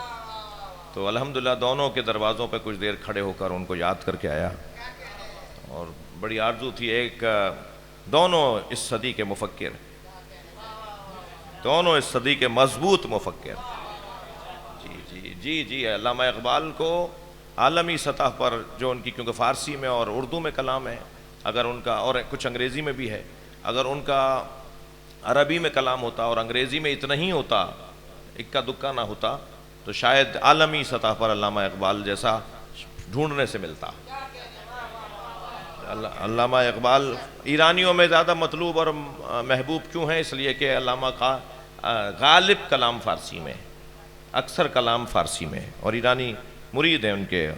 تو الحمدللہ دونوں کے دروازوں پہ کچھ دیر کھڑے ہو کر ان کو یاد کر کے آیا، اور بڑی آرزو تھی دونوں اس صدی کے مفکر، دونوں اس صدی کے مضبوط مفکر۔ جی علامہ اقبال کو عالمی سطح پر جو ان کی، کیونکہ فارسی میں اور اردو میں کلام ہے، اگر ان کا، اور کچھ انگریزی میں بھی ہے، اگر ان کا عربی میں کلام ہوتا اور انگریزی میں اتنا ہی ہوتا، اکا دکا نہ ہوتا، تو شاید عالمی سطح پر علامہ اقبال جیسا ڈھونڈنے سے ملتا۔ علامہ اقبال ایرانیوں میں زیادہ مطلوب اور محبوب کیوں ہیں؟ اس لیے کہ علامہ کا غالب کلام فارسی میں، اکثر کلام فارسی میں، اور ایرانی مرید ہیں ان کے۔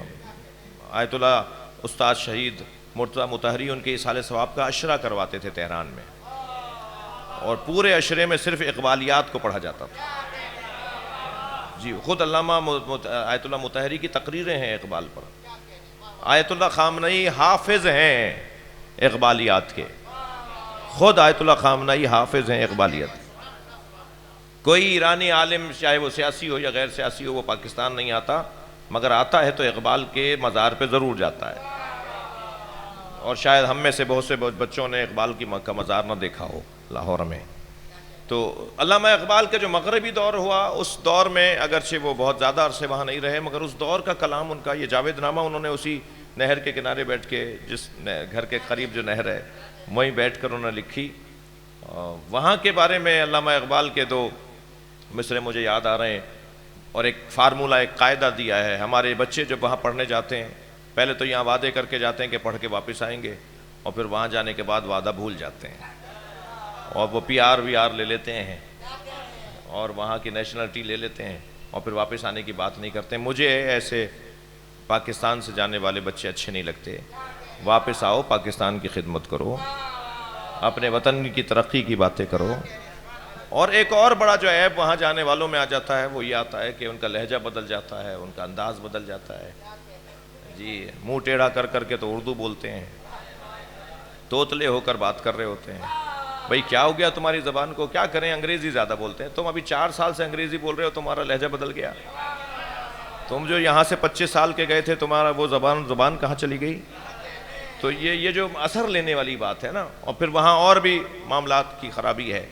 آیت اللہ استاد شہید مرتضیٰ مطہری ان کے اصحال ثواب کا عشرہ کرواتے تھے تہران میں، اور پورے عشرے میں صرف اقبالیات کو پڑھا جاتا تھا۔ جی خود علامہ آیت اللہ مطہری کی تقریریں ہیں اقبال پر۔ آیت اللہ خامنئی حافظ ہیں اقبالیات کے، خود آیت اللہ خامنئی حافظ ہیں اقبالیات۔ کوئی ایرانی عالم چاہے وہ سیاسی ہو یا غیر سیاسی ہو، وہ پاکستان نہیں آتا، مگر آتا ہے تو اقبال کے مزار پہ ضرور جاتا ہے، اور شاید ہم میں سے بہت سے بچوں نے اقبال کا مزار نہ دیکھا ہو لاہور میں۔ تو علامہ اقبال کا جو مغربی دور ہوا، اس دور میں اگرچہ وہ بہت زیادہ عرصے وہاں نہیں رہے، مگر اس دور کا کلام ان کا، یہ جاوید نامہ انہوں نے اسی نہر کے کنارے بیٹھ کے، جس گھر کے قریب جو نہر ہے وہیں بیٹھ کر انہوں نے لکھی۔ وہاں کے بارے میں علامہ اقبال کے دو مصرے مجھے یاد آ رہے ہیں، اور ایک فارمولہ، ایک قاعدہ دیا ہے۔ ہمارے بچے جب وہاں پڑھنے جاتے ہیں، پہلے تو یہاں وعدے کر کے جاتے ہیں کہ پڑھ کے واپس آئیں گے، اور پھر وہاں جانے کے بعد وعدہ بھول جاتے ہیں، اور وہ PR لے لیتے ہیں، اور وہاں کی نیشنلٹی لے لیتے ہیں، اور پھر واپس آنے کی بات نہیں کرتے۔ مجھے ایسے پاکستان سے جانے والے بچے اچھے نہیں لگتے۔ واپس آؤ، پاکستان کی خدمت کرو، اپنے وطن کی ترقی کی باتیں کرو۔ اور ایک اور بڑا جو عیب وہاں جانے والوں میں آ جاتا ہے، وہ یہ آتا ہے کہ ان کا لہجہ بدل جاتا ہے، ان کا انداز بدل جاتا ہے۔ جی منہ ٹیڑھا کر کر کے تو اردو بولتے ہیں، توتلے ہو کر بات کر رہے ہوتے ہیں۔ بھئی کیا ہو گیا تمہاری زبان کو؟ کیا کریں، انگریزی زیادہ بولتے ہیں۔ تم ابھی 4 سال سے انگریزی بول رہے ہو، تمہارا لہجہ بدل گیا؟ تم جو یہاں سے 25 سال کے گئے تھے، تمہارا وہ زبان کہاں چلی گئی؟ تو یہ جو اثر لینے والی بات ہے نا، اور پھر وہاں اور بھی معاملات کی خرابی ہے۔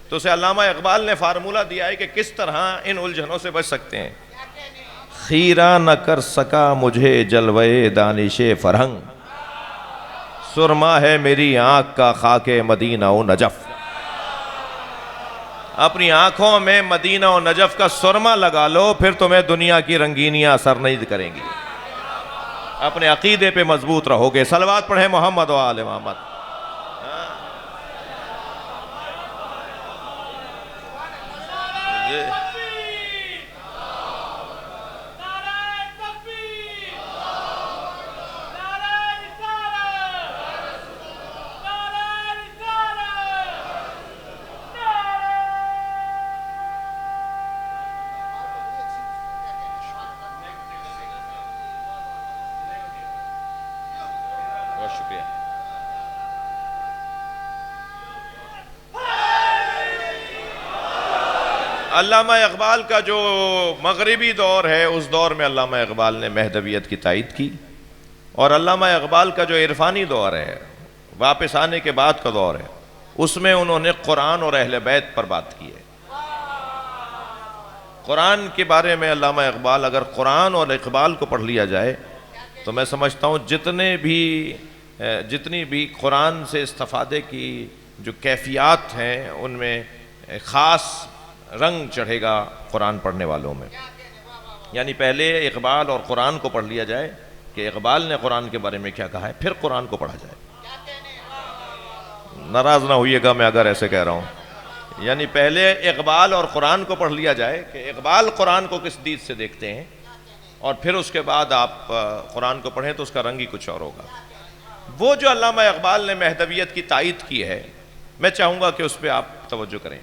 تو اسے علامہ اقبال نے فارمولہ دیا ہے کہ کس طرح ان الجھنوں سے بچ سکتے ہیں۔ خیرہ نہ کر سکا مجھے جلوے دانش فرہنگ، سرما ہے میری آنکھ کا خاک مدینہ و نجف۔ اپنی آنکھوں میں مدینہ و نجف کا سرما لگا لو، پھر تمہیں دنیا کی رنگینیاں اثر نہیں کریں گی۔ اپنے عقیدے پہ مضبوط رہو گے۔ صلوات پڑھیں محمد و آل محمد۔ بہت شکریہ۔ علامہ اقبال کا جو مغربی دور ہے، اس دور میں علامہ اقبال نے مہدویت کی تائید کی، اور علامہ اقبال کا جو عرفانی دور ہے، واپس آنے کے بعد کا دور ہے، اس میں انہوں نے قرآن اور اہل بیت پر بات کی ہے۔ قرآن کے بارے میں علامہ اقبال، اگر قرآن اور اقبال کو پڑھ لیا جائے تو میں سمجھتا ہوں جتنی بھی قرآن سے استفادے کی جو کیفیات ہیں، ان میں خاص رنگ چڑھے گا قرآن پڑھنے والوں میں۔ یعنی پہلے اقبال اور قرآن کو پڑھ لیا جائے کہ اقبال نے قرآن کے بارے میں کیا کہا ہے، پھر قرآن کو پڑھا جائے۔ ناراض نہ ہوئیے گا میں اگر ایسے کہہ رہا ہوں۔ یعنی پہلے اقبال اور قرآن کو پڑھ لیا جائے کہ اقبال قرآن کو کس دید سے دیکھتے ہیں، اور پھر اس کے بعد آپ قرآن کو پڑھیں تو اس کا رنگ ہی کچھ اور ہوگا۔ وہ جو علامہ اقبال نے مہدویت کی تائید کی ہے، میں چاہوں گا کہ اس پہ آپ توجہ کریں۔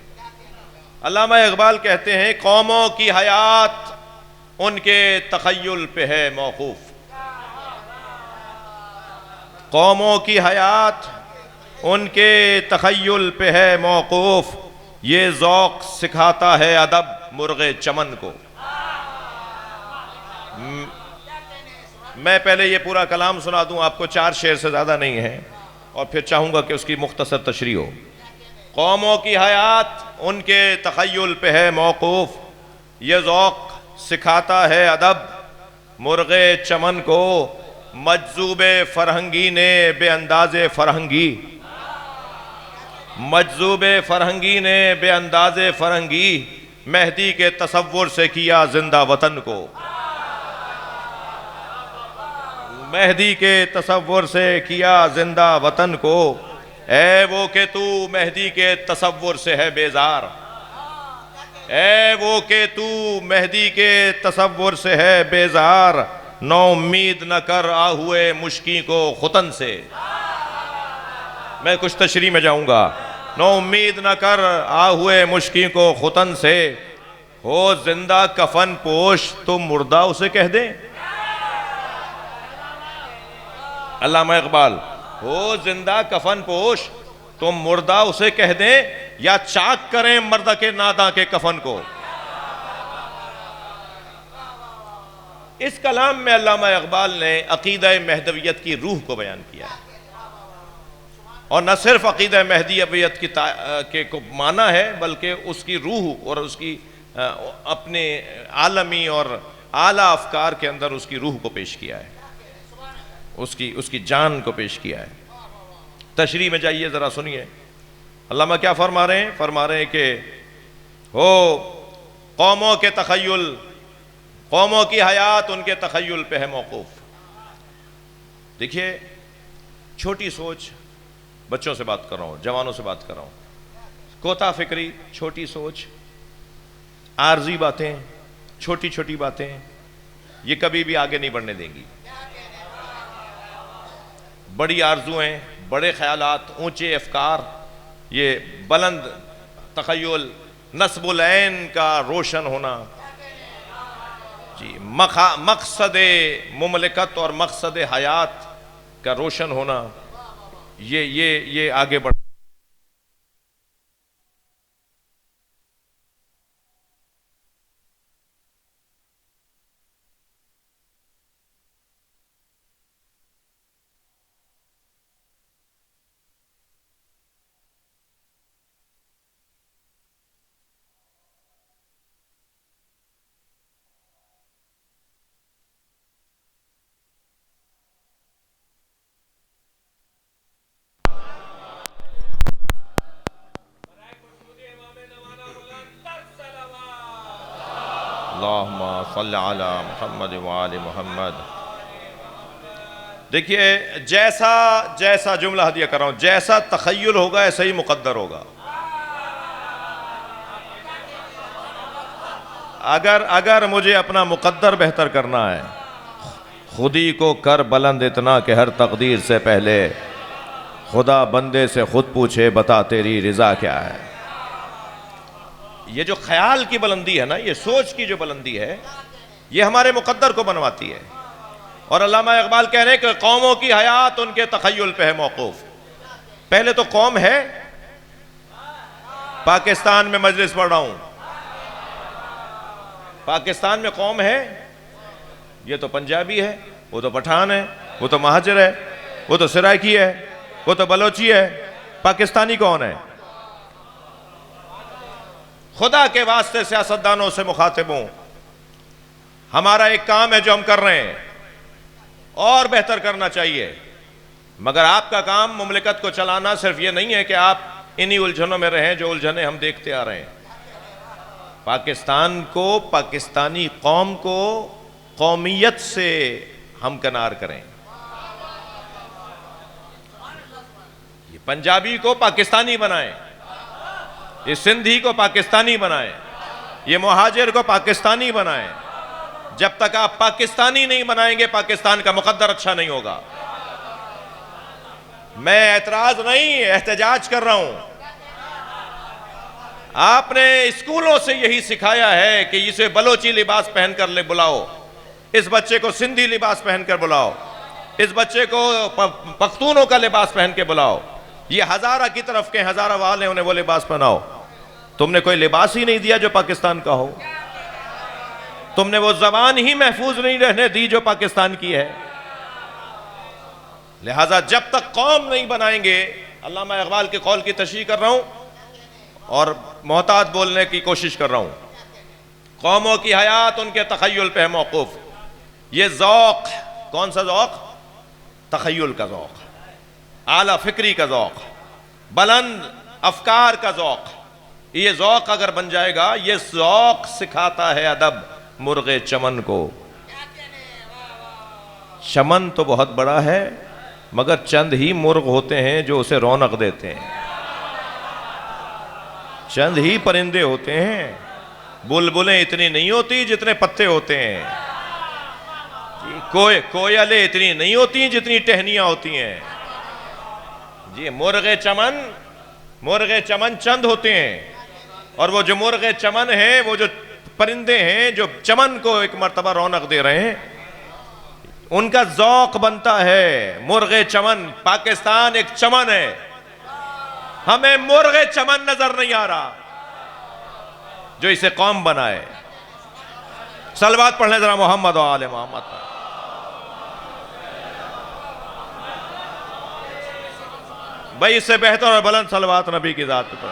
علامہ اقبال کہتے ہیں قوموں کی حیات ان کے تخیل پہ ہے موقوف، قوموں کی حیات ان کے تخیل پہ ہے موقوف، یہ ذوق سکھاتا ہے ادب مرغ چمن کو۔ میں پہلے یہ پورا کلام سنا دوں آپ کو، 4 شعر سے زیادہ نہیں ہے، اور پھر چاہوں گا کہ اس کی مختصر تشریح ہو۔ قوموں کی حیات ان کے تخیل پہ ہے موقوف، یہ ذوق سکھاتا ہے ادب مرغ چمن کو، مجذوب فرہنگی نے بے انداز فرہنگی، مجذوب فرہنگی نے بے انداز فرہنگی، مہدی کے تصور سے کیا زندہ وطن کو، مہدی کے تصور سے کیا زندہ وطن کو، اے وہ کہ تو مہدی کے تصور سے ہے بیزار، اے وہ کہ تو مہدی کے تصور سے ہے بیزار، نو امید نہ کر آہوئے مشکی کو ختن سے۔ میں کچھ تشریح میں جاؤں گا۔ نو امید نہ کر آہوئے مشکی کو ختن سے، ہو زندہ کفن پوش تو مردہ اسے کہہ دیں۔ علامہ اقبال، ہو زندہ کفن پوش تم مردہ اسے کہہ دیں، یا چاک کریں مردہ کے ناداں کے کفن کو۔ اس کلام میں علامہ اقبال نے عقیدہ مہدویت کی روح کو بیان کیا ہے، اور نہ صرف عقیدہ مہدویت کے کو مانا ہے، بلکہ اس کی روح اور اس کی اپنے عالمی اور اعلیٰ افکار کے اندر اس کی روح کو پیش کیا ہے، اس کی جان کو پیش کیا ہے۔ تشریح میں جائیے ذرا سنیے علامہ کیا فرما رہے ہیں۔ فرما رہے ہیں کہ ہو قوموں کے تخیل، قوموں کی حیات ان کے تخیل پہ ہے موقوف۔ دیکھیے چھوٹی سوچ، بچوں سے بات کر رہا ہوں، جوانوں سے بات کر رہا ہوں، کوتا فکری، چھوٹی سوچ، عارضی باتیں، چھوٹی چھوٹی باتیں، یہ کبھی بھی آگے نہیں بڑھنے دیں گی۔ بڑی آرزویں، بڑے خیالات، اونچے افکار، یہ بلند تخیل، نصب العین کا روشن ہونا، جی مقصد مملکت اور مقصد حیات کا روشن ہونا، یہ آگے بڑھ اللہم صلی علی محمد وآل محمد. دیکھیے جیسا جملہ ہدیہ کر رہا ہوں، جیسا تخیل ہوگا ایسا ہی مقدر ہوگا. اگر مجھے اپنا مقدر بہتر کرنا ہے، خودی کو کر بلند اتنا کہ ہر تقدیر سے پہلے خدا بندے سے خود پوچھے بتا تیری رضا کیا ہے. یہ جو خیال کی بلندی ہے نا، یہ سوچ کی جو بلندی ہے، یہ ہمارے مقدر کو بنواتی ہے. اور علامہ اقبال کہہ رہے ہیں کہ قوموں کی حیات ان کے تخیل پہ ہے موقوف. پہلے تو قوم ہے، پاکستان میں مجلس پڑھ رہا ہوں، پاکستان میں قوم ہے، یہ تو پنجابی ہے، وہ تو پٹھان ہے، وہ تو مہاجر ہے، وہ تو سرائکی ہے، وہ تو بلوچی ہے. پاکستانی کون ہے؟ خدا کے واسطے سیاستدانوں سے مخاطب ہوں، ہمارا ایک کام ہے جو ہم کر رہے ہیں، اور بہتر کرنا چاہیے. مگر آپ کا کام مملکت کو چلانا صرف یہ نہیں ہے کہ آپ انہی الجھنوں میں رہیں جو الجھنیں ہم دیکھتے آ رہے ہیں. پاکستان کو، پاکستانی قوم کو قومیت سے ہمکنار کریں. یہ پنجابی کو پاکستانی بنائیں، یہ سندھی کو پاکستانی بنائیں، یہ مہاجر کو پاکستانی بنائیں. جب تک آپ پاکستانی نہیں بنائیں گے پاکستان کا مقدر اچھا نہیں ہوگا. میں اعتراض نہیں، احتجاج کر رہا ہوں. آپ نے اسکولوں سے یہی سکھایا ہے کہ اسے بلوچی لباس پہن کر لے بلاؤ، اس بچے کو سندھی لباس پہن کر بلاؤ، اس بچے کو پختونوں کا لباس پہن کے بلاؤ. یہ ہزارہ کی طرف کے ہزارہ والے انہیں وہ لباس پہناؤ. تم نے کوئی لباس ہی نہیں دیا جو پاکستان کا ہو. تم نے وہ زبان ہی محفوظ نہیں رہنے دی جو پاکستان کی ہے. لہٰذا جب تک قوم نہیں بنائیں گے، علامہ اقبال کے قول کی تشریح کر رہا ہوں اور محتاط بولنے کی کوشش کر رہا ہوں. قوموں کی حیات ان کے تخیل پہ ہے موقوف. یہ ذوق، کون سا ذوق؟ تخیل کا ذوق، اعلیٰ فکری کا ذوق، بلند افکار کا ذوق. یہ ذوق اگر بن جائے گا، یہ ذوق سکھاتا ہے ادب مرغ چمن کو. چمن تو بہت بڑا ہے مگر چند ہی مرغ ہوتے ہیں جو اسے رونق دیتے ہیں. چند ہی پرندے ہوتے ہیں. بلبلیں اتنی نہیں ہوتی جتنے پتے ہوتے ہیں. کوئلیں اتنی نہیں ہوتی جتنی ٹہنیاں ہوتی ہیں. جی مرغ چمن چند ہوتے ہیں. اور وہ جو مرغ چمن ہیں، وہ جو پرندے ہیں جو چمن کو ایک مرتبہ رونق دے رہے ہیں، ان کا ذوق بنتا ہے مرغ چمن. پاکستان ایک چمن ہے، ہمیں مرغ چمن نظر نہیں آ رہا جو اسے قوم بنائے. صلوات پڑھ لیں ذرا محمد و آل محمد پر. بھائی اس سے بہتر اور بلند صلوات نبی کی ذات پر.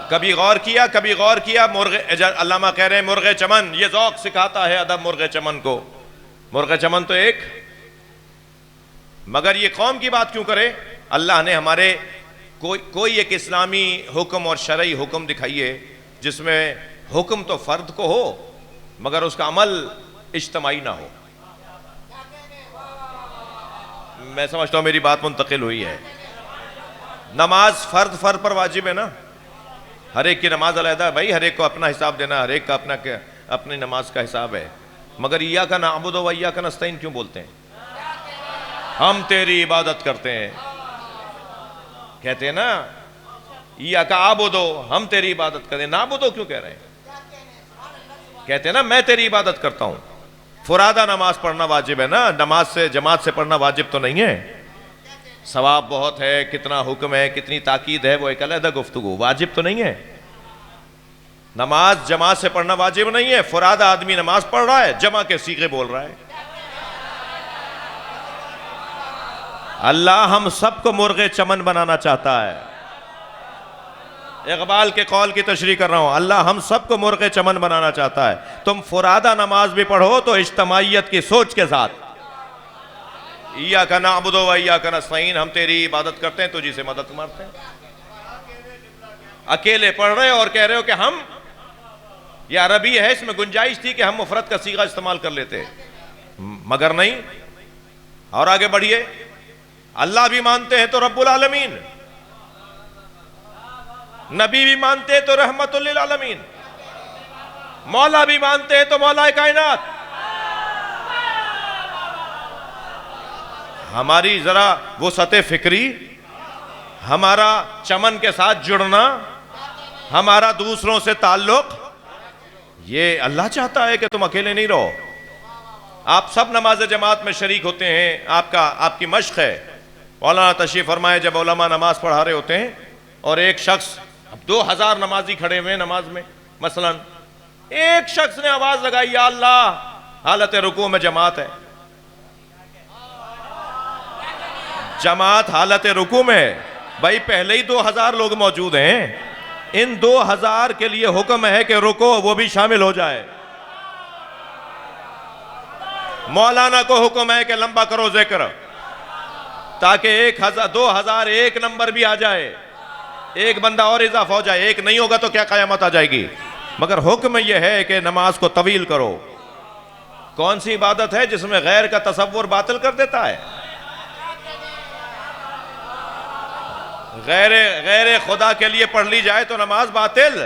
کبھی غور کیا علامہ کہہ رہے ہیں مرغ چمن، یہ ذوق سکھاتا ہے ادب مرغ چمن کو. مرغ چمن تو ایک، مگر یہ قوم کی بات کیوں کرے؟ اللہ نے ہمارے کوئی ایک اسلامی حکم اور شرعی حکم دکھائیے جس میں حکم تو فرد کو ہو مگر اس کا عمل اجتماعی نہ ہو. میں سمجھتا ہوں میری بات منتقل ہوئی ہے. نماز فرد پر واجب ہے نا، ہر ایک کی نماز علیحدہ ہے بھائی، ہر ایک کو اپنا حساب دینا، ہر ایک کا اپنی نماز کا حساب ہے. مگر ایاک نعبد و ایاک نستعین کیوں بولتے ہیں؟ ہم تیری عبادت کرتے ہیں. کہتے ہیں نا ایاک عابدو، ہم تیری عبادت کرتے ہیں. نعبدو کیوں کہہ رہے ہیں؟ کہتے ہیں نا میں تیری عبادت کرتا ہوں. فرادہ نماز پڑھنا واجب ہے نا، نماز سے جماعت سے پڑھنا واجب تو نہیں ہے. ثواب بہت ہے، کتنا حکم ہے، کتنی تاکید ہے، وہ ایک علیحدہ گفتگو. واجب تو نہیں ہے. نماز جماعت سے پڑھنا واجب نہیں ہے. فرادہ آدمی نماز پڑھ رہا ہے، جمع کے صیغے بول رہا ہے. اللہ ہم سب کو مرغ چمن بنانا چاہتا ہے. اقبال کے قول کی تشریح کر رہا ہوں. اللہ ہم سب کو مرغ چمن بنانا چاہتا ہے. تم فرادہ نماز بھی پڑھو تو اجتماعیت کی سوچ کے ساتھ. ایاک نعبد و ایاک نستعین، ہم تیری عبادت کرتے ہیں، تجھی سے مدد مانگتے ہیں. اکیلے پڑھ رہے ہو اور کہہ رہے ہو کہ ہم، یہ عربی ہے، اس میں گنجائش تھی کہ ہم مفرد کا صیغہ استعمال کر لیتے، مگر نہیں. اور آگے بڑھیے، اللہ بھی مانتے ہیں تو رب العالمین، نبی بھی مانتے ہیں تو رحمت للعالمین، مولا بھی مانتے ہیں تو مولا کائنات. ہماری ذرا وسعت فکری، ہمارا چمن کے ساتھ جڑنا، ہمارا دوسروں سے تعلق، یہ اللہ چاہتا ہے کہ تم اکیلے نہیں رہو. آپ سب نماز جماعت میں شریک ہوتے ہیں، آپ کی مشق ہے. مولانا تشریف فرمائے جب علماء نماز پڑھا رہے ہوتے ہیں اور ایک شخص، 2000 نمازی کھڑے ہوئے نماز میں، مثلا ایک شخص نے آواز لگائی یا اللہ، حالت رکوع میں جماعت ہے، جماعت حالت رکوع میں، بھائی پہلے ہی 2000 لوگ موجود ہیں، ان 2000 کے لیے حکم ہے کہ رکو وہ بھی شامل ہو جائے. مولانا کو حکم ہے کہ لمبا کرو ذکر، تاکہ 2001 نمبر بھی آ جائے، ایک بندہ اور اضافہ ہو جائے. ایک نہیں ہوگا تو کیا قیامت آ جائے گی. مگر حکم یہ ہے کہ نماز کو طویل کرو. کون سی عبادت ہے جس میں غیر کا تصور باطل کر دیتا ہے؟ غیر خدا کے لیے پڑھ لی جائے تو نماز باطل.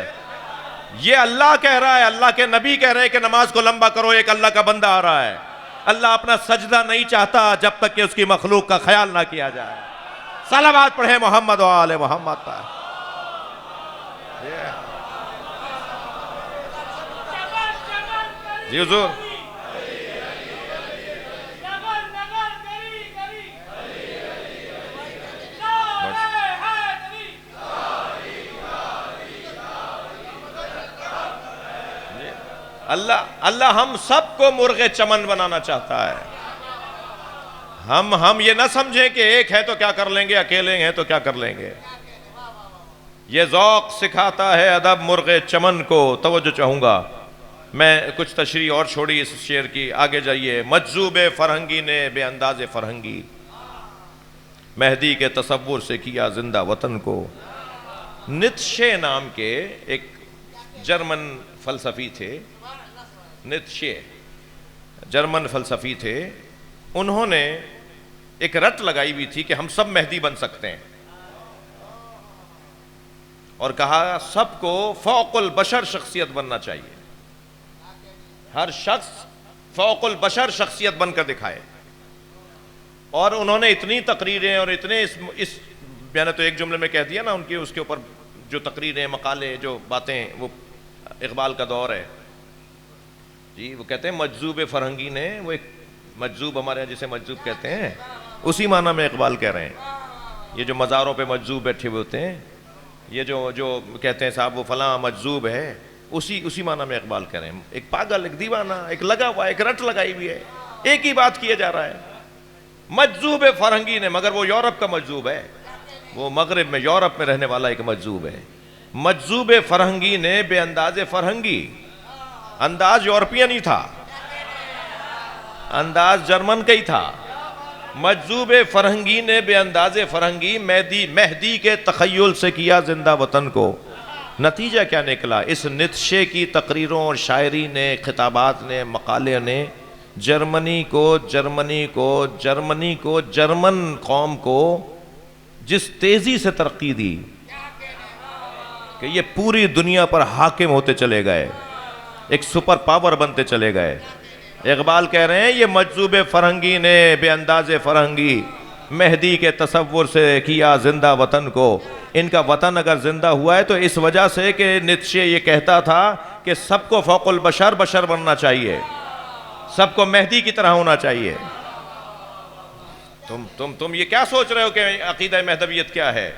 یہ اللہ کہہ رہا ہے، اللہ کے نبی کہہ رہے ہیں کہ نماز کو لمبا کرو. ایک اللہ کا بندہ آ رہا ہے. اللہ اپنا سجدہ نہیں چاہتا جب تک کہ اس کی مخلوق کا خیال نہ کیا جائے. صلوات پڑھیں محمد و آل محمد پر. جی حضور. اللہ ہم سب کو مرغ چمن بنانا چاہتا ہے. ہم یہ نہ سمجھیں کہ ایک ہے تو کیا کر لیں گے، اکیلے ہیں تو کیا کر لیں گے. یہ ذوق سکھاتا ہے ادب مرغ چمن کو. توجہ چاہوں گا، میں کچھ تشریح اور چھوڑی اس شعر کی. آگے جائیے. مجذوب فرہنگی نے بے انداز فرہنگی، مہدی کے تصور سے کیا زندہ وطن کو. نیتشے نام کے ایک جرمن فلسفی تھے، نیتشے جرمن فلسفی تھے. انہوں نے ایک رٹ لگائی ہوئی تھی کہ ہم سب مہدی بن سکتے ہیں، اور کہا سب کو فوق البشر شخصیت بننا چاہیے. ہر شخص فوق البشر شخصیت بن کر دکھائے. اور انہوں نے اتنی تقریریں اور اتنے اس میں نے تو ایک جملے میں کہہ دیا نا ان کی، اس کے اوپر جو تقریریں، مقالے، جو باتیں، وہ اقبال کا دور ہے جی. وہ کہتے ہیں مجذوب فرہنگی نے، وہ ایک مجذوب ہمارے یہاں جسے مجذوب کہتے ہیں، اسی معنی میں اقبال کہہ رہے ہیں. یہ جو مزاروں پہ مجذوب بیٹھے ہوئے ہوتے ہیں، یہ جو کہتے ہیں صاحب وہ فلاں مجذوب ہے، اسی معنی میں اقبال کہہ رہے ہیں. ایک پاگل، ایک دیوانہ، ایک لگا ہوا، ایک رٹ لگائی ہوئی ہے، ایک ہی بات کیا جا رہا ہے. مجذوب فرہنگی نے، مگر وہ یورپ کا مجذوب ہے، وہ مغرب میں یورپ میں رہنے والا ایک مجذوب ہے. مجذوب فرہنگی نے بے انداز فرہنگی، انداز یورپین ہی تھا، انداز جرمن کا ہی تھا. مجذوب فرہنگی نے بے انداز فرہنگی، مہدی کے تخیل سے کیا زندہ وطن کو. نتیجہ کیا نکلا؟ اس نیتشے کی تقریروں اور شاعری نے، خطابات نے، مقالے نے جرمنی کو جرمن قوم کو جس تیزی سے ترقی دی کہ یہ پوری دنیا پر حاکم ہوتے چلے گئے، ایک سپر پاور بنتے چلے گئے. اقبال کہہ رہے ہیں یہ مجذوب فرہنگی نے بے انداز فرہنگی، مہدی کے تصور سے کیا زندہ وطن کو. ان کا وطن اگر زندہ ہوا ہے تو اس وجہ سے کہ نیتشے یہ کہتا تھا کہ سب کو فوق البشر بشر بننا چاہیے، سب کو مہدی کی طرح ہونا چاہیے. تم یہ کیا سوچ رہے ہو کہ عقیدہ مہدویت کیا ہے؟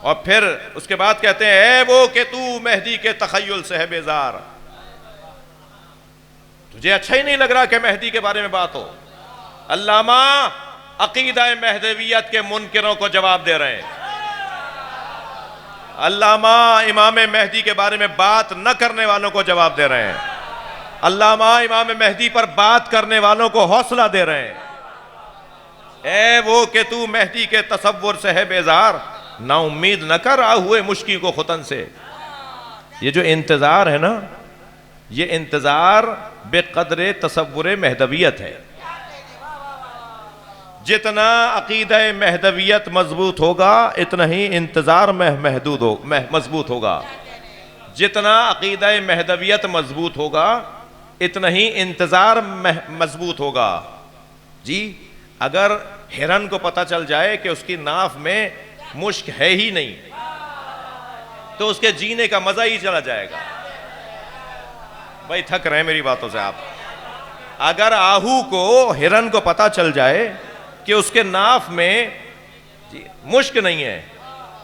اور پھر اس کے بعد کہتے ہیں اے وہ کہ تو مہدی کے تخیل سے ہے بیزار. تجھے اچھا ہی نہیں لگ رہا کہ مہدی کے بارے میں بات ہو. علامہ عقیدہ مہدویت کے منکروں کو جواب دے رہے ہیں. علامہ امام مہدی کے بارے میں بات نہ کرنے والوں کو جواب دے رہے ہیں. علامہ امام مہدی پر بات کرنے والوں کو حوصلہ دے رہے ہیں. اے وہ کہ تو مہدی کے تصور سے ہے بیزار. نا امید نہ کر آ ہوئے مشکی کو ختن سے. یہ جو انتظار ہے نا، یہ انتظار بے قدر تصور مہدویت ہے. جتنا عقیدہ مہدویت مضبوط ہوگا اتنا ہی انتظار مضبوط ہوگا. جتنا عقیدہ مہدویت مضبوط ہوگا اتنا ہی انتظار مضبوط ہوگا. جی اگر ہرن کو پتہ چل جائے کہ اس کی ناف میں مشک ہے ہی نہیں تو اس کے جینے کا مزہ ہی چلا جائے گا. بھائی تھک رہے ہیں میری باتوں سے آپ. اگر آہو کو، ہرن کو پتہ چل جائے کہ اس کے ناف میں مشک نہیں ہے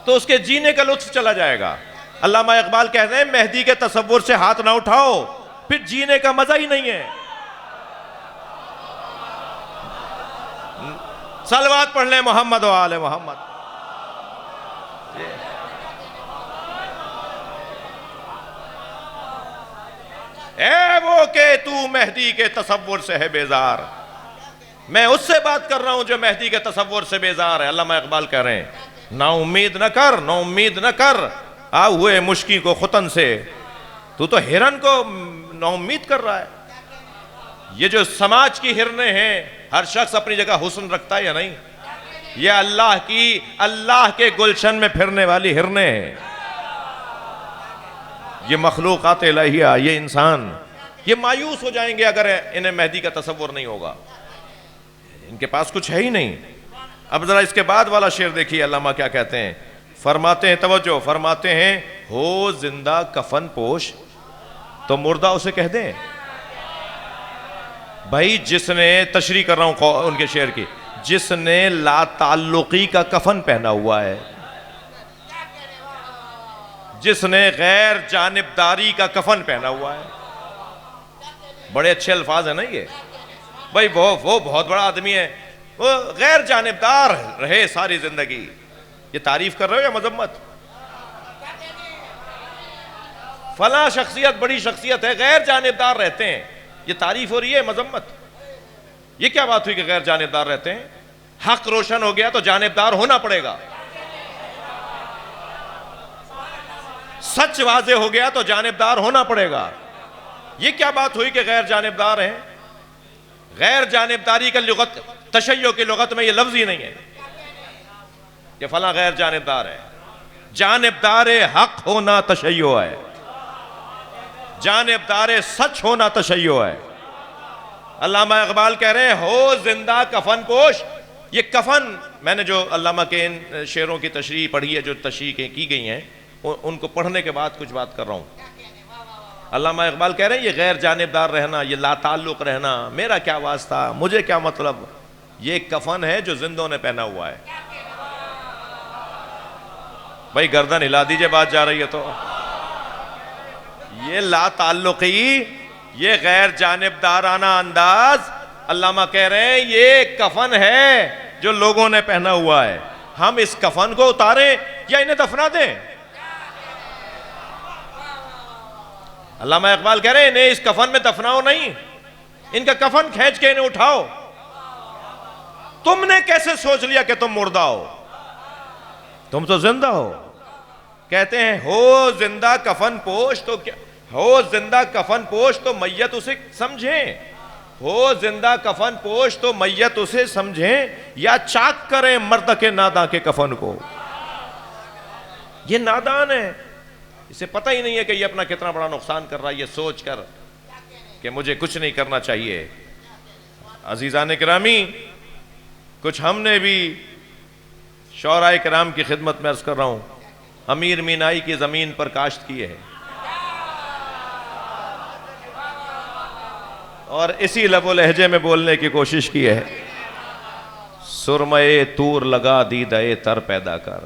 تو اس کے جینے کا لطف چلا جائے گا. علامہ اقبال کہتے ہیں مہدی کے تصور سے ہاتھ نہ اٹھاؤ پھر جینے کا مزہ ہی نہیں ہے. صلوات پڑھ لیں محمد و آل محمد. اے وہ کہ تو مہدی کے تصور سے ہے بیزار. میں اس سے بات کر رہا ہوں جو مہدی کے تصور سے بیزار ہے. علامہ اقبال کہہ رہے ہیں نا امید نہ کر، نا امید نہ کر آ ہوئے مشکی کو ختن سے. تو ہرن کو نا امید کر رہا ہے. یہ جو سماج کی ہرنیں ہیں، ہر شخص اپنی جگہ حسن رکھتا ہے یا نہیں؟ یہ اللہ کے گلشن میں پھرنے والی ہرنیں ہیں. یہ مخلوقات الہیہ، یہ انسان، یہ مایوس ہو جائیں گے اگر انہیں مہدی کا تصور نہیں ہوگا. ان کے پاس کچھ ہے ہی نہیں. اب ذرا اس کے بعد والا شعر دیکھیے علامہ کیا کہتے ہیں. فرماتے ہیں، توجہ، فرماتے ہیں ہو زندہ کفن پوش تو مردہ اسے کہہ دیں. بھائی جس نے، تشریح کر رہا ہوں ان کے شعر کی، جس نے لا تعلقی کا کفن پہنا ہوا ہے، جس نے غیر جانبداری کا کفن پہنا ہوا ہے. بڑے اچھے الفاظ ہیں نا یہ. بھائی وہ بہت بڑا آدمی ہے، وہ غیر جانبدار رہے ساری زندگی. یہ تعریف کر رہے ہو یا مذمت؟ فلاں شخصیت بڑی شخصیت ہے، غیر جانبدار رہتے ہیں، یہ تعریف ہو رہی ہے مذمت؟ یہ کیا بات ہوئی کہ غیر جانبدار رہتے ہیں؟ حق روشن ہو گیا تو جانبدار ہونا پڑے گا. سچ واضح ہو گیا تو جانبدار ہونا پڑے گا. یہ کیا بات ہوئی کہ غیر جانبدار ہیں؟ غیر جانبداری کا لغت، تشیع کی لغت میں یہ لفظ ہی نہیں ہے کہ فلاں غیر جانبدار ہے. جانبدار حق ہونا تشیع ہے، جانبدار سچ ہونا تشیع ہے. علامہ اقبال کہہ رہے ہیں ہو زندہ کفن پوش. یہ کفن، میں نے جو علامہ کے ان شعروں کی تشریح پڑھی ہے، جو تشریح کی گئی ہیں، ان کو پڑھنے کے بعد کچھ بات کر رہا ہوں. علامہ اقبال کہہ رہے ہیں یہ غیر جانبدار رہنا، یہ لا تعلق رہنا، میرا کیا واسطہ، مجھے کیا مطلب. یہ کفن ہے جو زندوں نے پہنا ہوا ہے. بھائی گردن ہلا دیجئے، بات جا رہی ہے تو. یہ لا تعلقی، یہ غیر جانبدارانہ انداز، علامہ کہہ رہے ہیں یہ کفن ہے جو لوگوں نے پہنا ہوا ہے. ہم اس کفن کو اتاریں یا انہیں دفنا دیں؟ علامہ اقبال کہہ رہے ہیں انہیں اس کفن میں دفناؤ نہیں، ان کا کفن کھینچ کے انہیں اٹھاؤ. تم نے کیسے سوچ لیا کہ تم مردہ ہو؟ تم تو زندہ ہو. کہتے ہیں ہو زندہ کفن پوش تو کیا، ہو زندہ کفن پوش تو میت اسے سمجھیں. ہو زندہ کفن پوش تو میت اسے سمجھیں، یا چاک کریں مرد کے ناداں کے کفن کو. یہ نادان ہے، اسے پتہ ہی نہیں ہے کہ یہ اپنا کتنا بڑا نقصان کر رہا ہے، یہ سوچ کر کہ مجھے کچھ نہیں کرنا چاہیے. عزیزان کرامی، کچھ ہم نے بھی شعراء کرام کی خدمت میں عرض کر رہا ہوں، امیر مینائی کی زمین پر کاشت کیے ہیں، اور اسی لب و لہجے میں بولنے کی کوشش کی ہے. سرمے طور لگا دیدہ تر پیدا کر.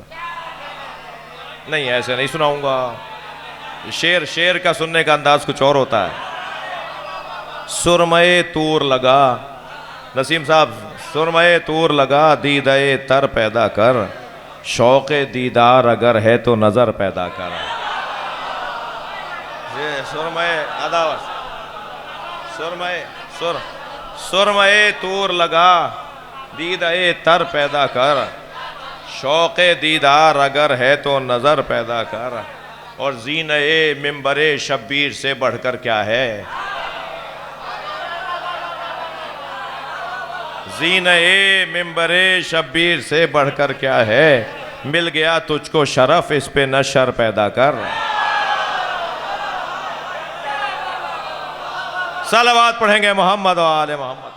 نہیں ایسے نہیں سناؤں گا، شعر کا سننے کا انداز کچھ اور ہوتا ہے. سرمے طور لگا، نسیم صاحب، سرمے طور لگا دیدہ تر پیدا کر، شوق دیدار اگر ہے تو نظر پیدا کر. یہ سرمے طور لگا دیدہ تر پیدا کر، شوق دیدار اگر ہے تو نظر پیدا کر، اور زینہ منبر شبیر سے بڑھ کر کیا ہے؟ زینہ منبر شبیر سے بڑھ کر کیا ہے؟ مل گیا تجھ کو شرف، اس پہ نشر پیدا کر۔ صلوات پڑھیں گے محمد و آل محمد۔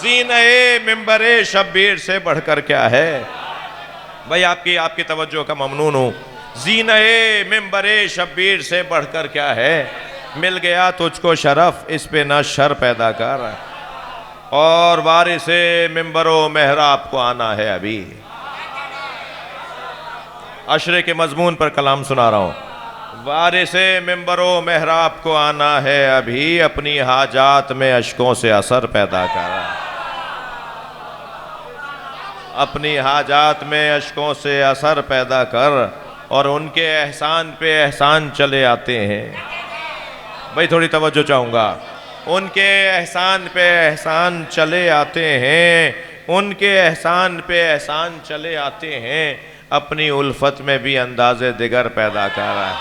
زینہ منبر شبیر سے بڑھ کر کیا ہے؟ بھائی آپ کی توجہ کا ممنون ہوں۔ زینہ منبر شبیر سے بڑھ کر کیا ہے؟ مل گیا تجھ کو شرف، اس پہ نہ شر پیدا کر، اور وارث منبر و محراب کو آنا ہے ابھی۔ عشرے کے مضمون پر کلام سنا رہا ہوں۔ وارث منبر و محراب کو آنا ہے ابھی، اپنی حاجات میں اشکوں سے اثر پیدا کر۔ اپنی حاجات میں اشکوں سے اثر پیدا کر، اور ان کے احسان پہ احسان چلے آتے ہیں۔ بھائی تھوڑی توجہ چاہوں گا۔ ان کے احسان پہ احسان چلے آتے ہیں، ان کے احسان پہ احسان چلے آتے ہیں، اپنی الفت میں بھی انداز دیگر پیدا کر رہا ہے۔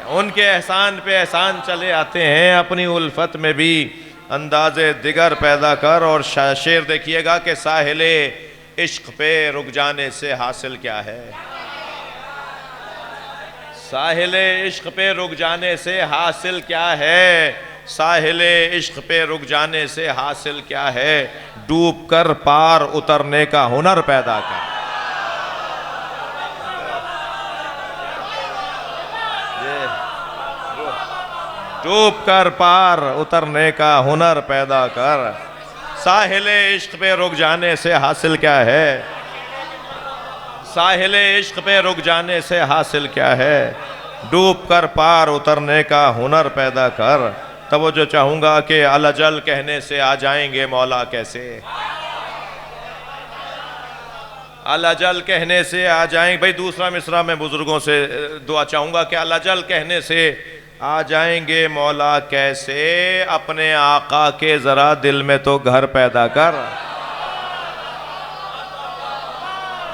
ان کے احسان پہ احسان چلے آتے ہیں، اپنی الفت میں بھی انداز دیگر پیدا کر۔ اور شعر دیکھیے گا کہ ساحل عشق پہ رک جانے سے حاصل کیا ہے؟ ساحل عشق پہ رک جانے سے حاصل کیا ہے؟ ساحل عشق پہ رک جانے سے حاصل کیا ہے؟ ڈوب کر پار اترنے کا ہنر پیدا کر۔ ڈوب کر پار اترنے کا ہنر پیدا کر۔ ساحل عشق پہ رک جانے سے حاصل کیا ہے؟ ساحل عشق پہ رک جانے سے حاصل کیا ہے؟ ڈوب کر پار اترنے کا ہنر پیدا کر۔ توجہ چاہوں گا کہ الجل کہنے سے آ جائیں گے مولا کیسے؟ الجل کہنے سے آ جائیں، بھئی دوسرا مصرع میں بزرگوں سے دعا چاہوں گا کہ الجل کہنے سے آ جائیں گے مولا کیسے؟ اپنے آقا کے ذرا دل میں تو گھر پیدا کر۔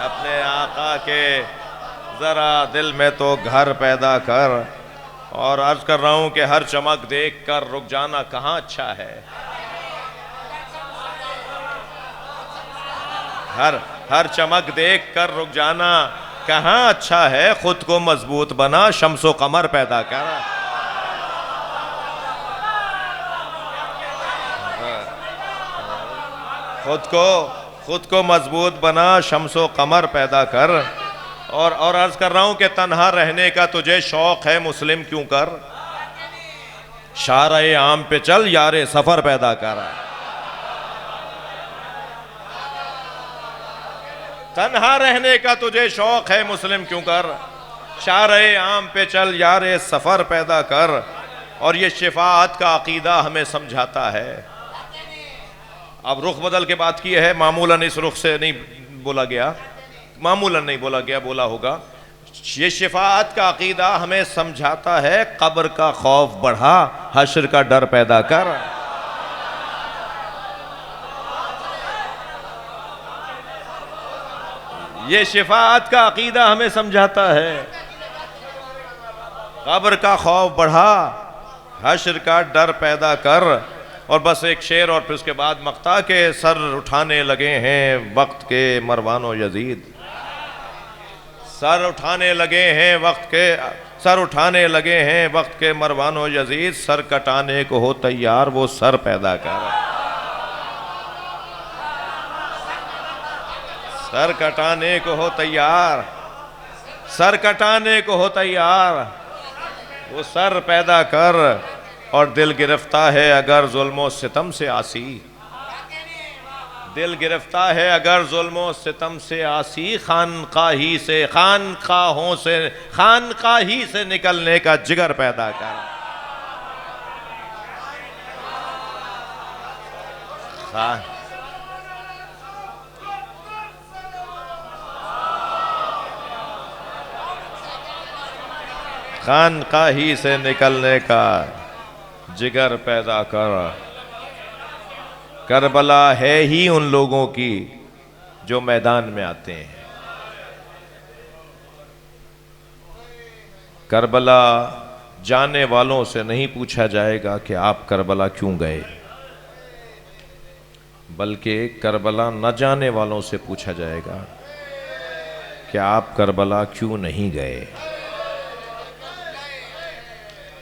اپنے آقا کے ذرا دل میں تو گھر پیدا کر۔ اور عرض کر رہا ہوں کہ ہر چمک دیکھ کر رک جانا کہاں اچھا ہے؟ ہر چمک دیکھ کر رک جانا کہاں اچھا ہے؟ خود کو مضبوط بنا، شمس و قمر پیدا کر۔ خود کو مضبوط بنا، شمس و قمر پیدا کر۔ اور عرض کر رہا ہوں کہ تنہا رہنے کا تجھے شوق ہے، مسلم کیوں کر؟ شارع عام پہ چل، یار سفر پیدا کر۔ تنہا رہنے کا تجھے شوق ہے، مسلم کیوں کر؟ شارع عام پہ چل، یار سفر پیدا کر۔ اور یہ شفاعت کا عقیدہ ہمیں سمجھاتا ہے۔ اب رخ بدل کے بات کی ہے، معمولاً اس رخ سے نہیں بولا گیا، معمولاً نہیں بولا گیا، بولا ہوگا۔ یہ شفاعت کا عقیدہ ہمیں سمجھاتا ہے، قبر کا خوف بڑھا، حشر کا ڈر پیدا کر۔ یہ شفاعت کا عقیدہ ہمیں سمجھاتا ہے، قبر کا خوف بڑھا، حشر کا ڈر پیدا کر۔ اور بس ایک شعر اور پھر اس کے بعد مقطع کے سر اٹھانے لگے ہیں وقت کے مروان و یزید۔ سر اٹھانے لگے ہیں وقت کے مروان و یزید، سر کٹانے کو ہو تیار وہ سر پیدا کر۔ سر کٹانے کو ہو تیار وہ سر پیدا کر۔ اور دل گرفتہ ہے اگر ظلم و ستم سے آسی، دل گرفتہ ہے اگر ظلم و ستم سے آسی، خانقاہی سے نکلنے کا جگر پیدا کر۔ خانقاہی سے نکلنے کا جگر پیدا کر۔ کربلا ہے ہی ان لوگوں کی جو میدان میں آتے ہیں۔ کربلا جانے والوں سے نہیں پوچھا جائے گا کہ آپ کربلا کیوں گئے، بلکہ کربلا نہ جانے والوں سے پوچھا جائے گا کہ آپ کربلا کیوں نہیں گئے۔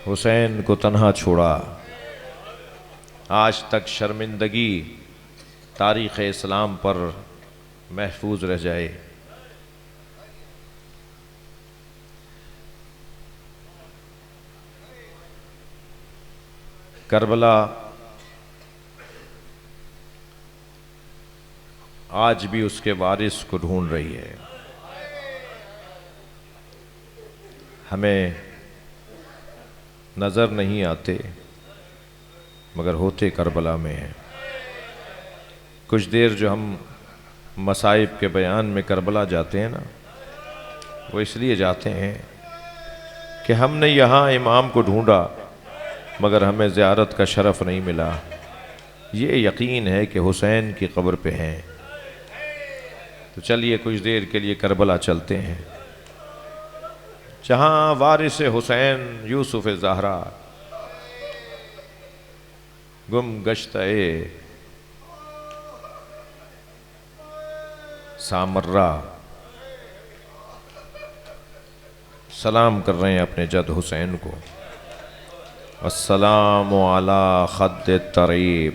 حسین کو تنہا چھوڑا، آج تک شرمندگی تاریخ اسلام پر محفوظ رہ جائے۔ کربلا آج بھی اس کے وارث کو ڈھونڈ رہی ہے۔ ہمیں نظر نہیں آتے مگر ہوتے کربلا میں ہیں۔ کچھ دیر جو ہم مصائب کے بیان میں کربلا جاتے ہیں نا، وہ اس لیے جاتے ہیں کہ ہم نے یہاں امام کو ڈھونڈا مگر ہمیں زیارت کا شرف نہیں ملا۔ یہ یقین ہے کہ حسین کی قبر پہ ہیں، تو چلیے کچھ دیر کے لیے کربلا چلتے ہیں، جہاں وارث حسین یوسف زہرا گم گشتہ سامرہ سلام کر رہے ہیں اپنے جد حسین کو۔ السلام علی خد طریب،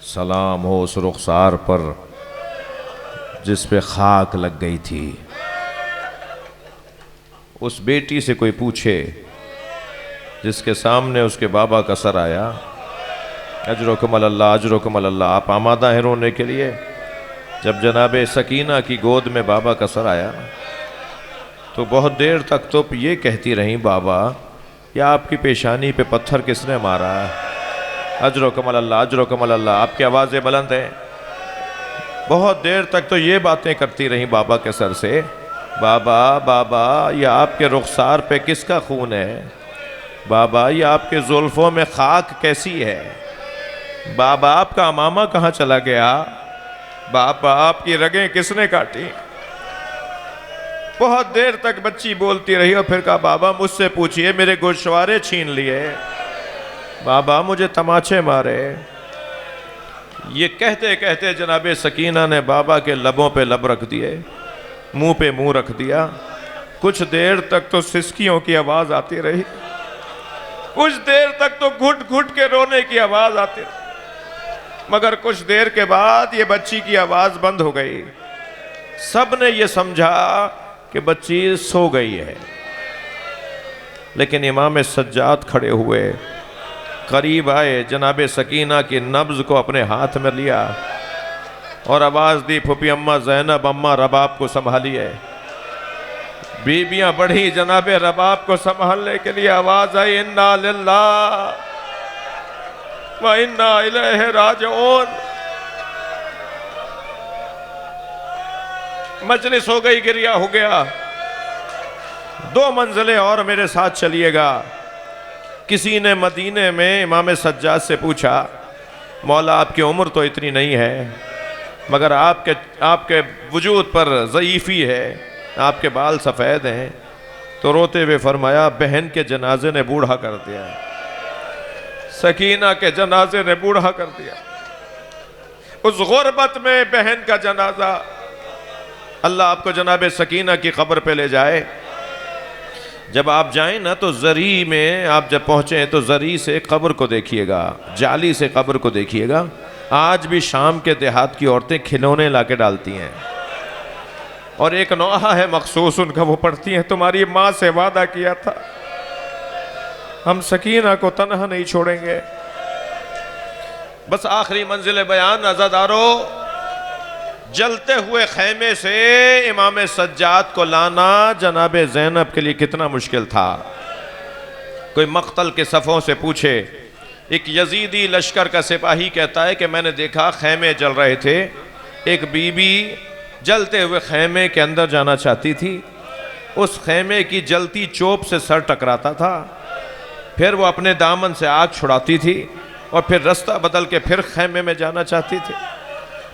سلام ہو اس رخسار پر جس پہ خاک لگ گئی تھی۔ اس بیٹی سے کوئی پوچھے جس کے سامنے اس کے بابا کا سر آیا، اجرکم اللہ اجرکم اللہ، آپ آمادہ ہیں رونے کے لیے؟ جب جناب سکینہ کی گود میں بابا کا سر آیا تو بہت دیر تک تو یہ کہتی رہیں، بابا یا آپ کی پیشانی پہ پتھر کس نے مارا؟ اجرکم اللہ اجرکم اللہ، آپ کی آوازیں بلند ہیں۔ بہت دیر تک تو یہ باتیں کرتی رہیں بابا کے سر سے، بابا بابا یہ آپ کے رخسار پہ کس کا خون ہے؟ بابا یہ آپ کے زلفوں میں خاک کیسی ہے؟ بابا آپ کا امامہ کہاں چلا گیا؟ بابا آپ کی رگیں کس نے کاٹی؟ بہت دیر تک بچی بولتی رہی اور پھر کہا، بابا مجھ سے پوچھئے، میرے گوشوارے چھین لیے، بابا مجھے تماچے مارے۔ یہ کہتے کہتے جناب سکینہ نے بابا کے لبوں پہ لب رکھ دیے، منہ پہ منہ رکھ دیا۔ کچھ دیر تک تو سسکیوں کی آواز آتی رہی، کچھ دیر تک تو گھٹ گھٹ کے رونے کی آواز آتی رہی، مگر کچھ دیر کے بعد یہ بچی کی آواز بند ہو گئی۔ سب نے یہ سمجھا کہ بچی سو گئی ہے، لیکن امام سجاد کھڑے ہوئے، قریب آئے، جناب سکینہ کی نبض کو اپنے ہاتھ میں لیا اور آواز دی، پھوپھی اماں زینب، اماں رباب کو سنبھالیے۔ بیویاں بڑھی جناب رباب کو سنبھالنے کے لیے، آواز آئی، انا للہ و انا الیہ راجعون۔ مجلس ہو گئی، گریہ ہو گیا۔ 2 منزلیں اور میرے ساتھ چلیے گا۔ کسی نے مدینے میں امام سجاد سے پوچھا، مولا آپ کی عمر تو اتنی نہیں ہے مگر آپ کے وجود پر ضعیفی ہے، آپ کے بال سفید ہیں، تو روتے ہوئے فرمایا، بہن کے جنازے نے بوڑھا کر دیا، سکینہ کے جنازے نے بوڑھا کر دیا۔ اس غربت میں بہن کا جنازہ، اللہ آپ کو جناب سکینہ کی قبر پہ لے جائے۔ جب آپ جائیں نا تو زری میں آپ جب پہنچیں تو زری سے قبر کو دیکھیے گا، جالی سے قبر کو دیکھیے گا۔ آج بھی شام کے دیہات کی عورتیں کھلونے لا کے ڈالتی ہیں، اور ایک نوحہ ہے مخصوص ان کا، وہ پڑھتی ہیں، تمہاری ماں سے وعدہ کیا تھا ہم سکینہ کو تنہا نہیں چھوڑیں گے۔ بس آخری منزل بیان، عزادارو، جلتے ہوئے خیمے سے امام سجاد کو لانا جناب زینب کے لیے کتنا مشکل تھا۔ کوئی مقتل کے صفوں سے پوچھے، ایک یزیدی لشکر کا سپاہی کہتا ہے کہ میں نے دیکھا خیمے جل رہے تھے، ایک بی بی جلتے ہوئے خیمے کے اندر جانا چاہتی تھی، اس خیمے کی جلتی چوب سے سر ٹکراتا تھا، پھر وہ اپنے دامن سے آگ چھڑاتی تھی اور پھر رستہ بدل کے پھر خیمے میں جانا چاہتی تھی۔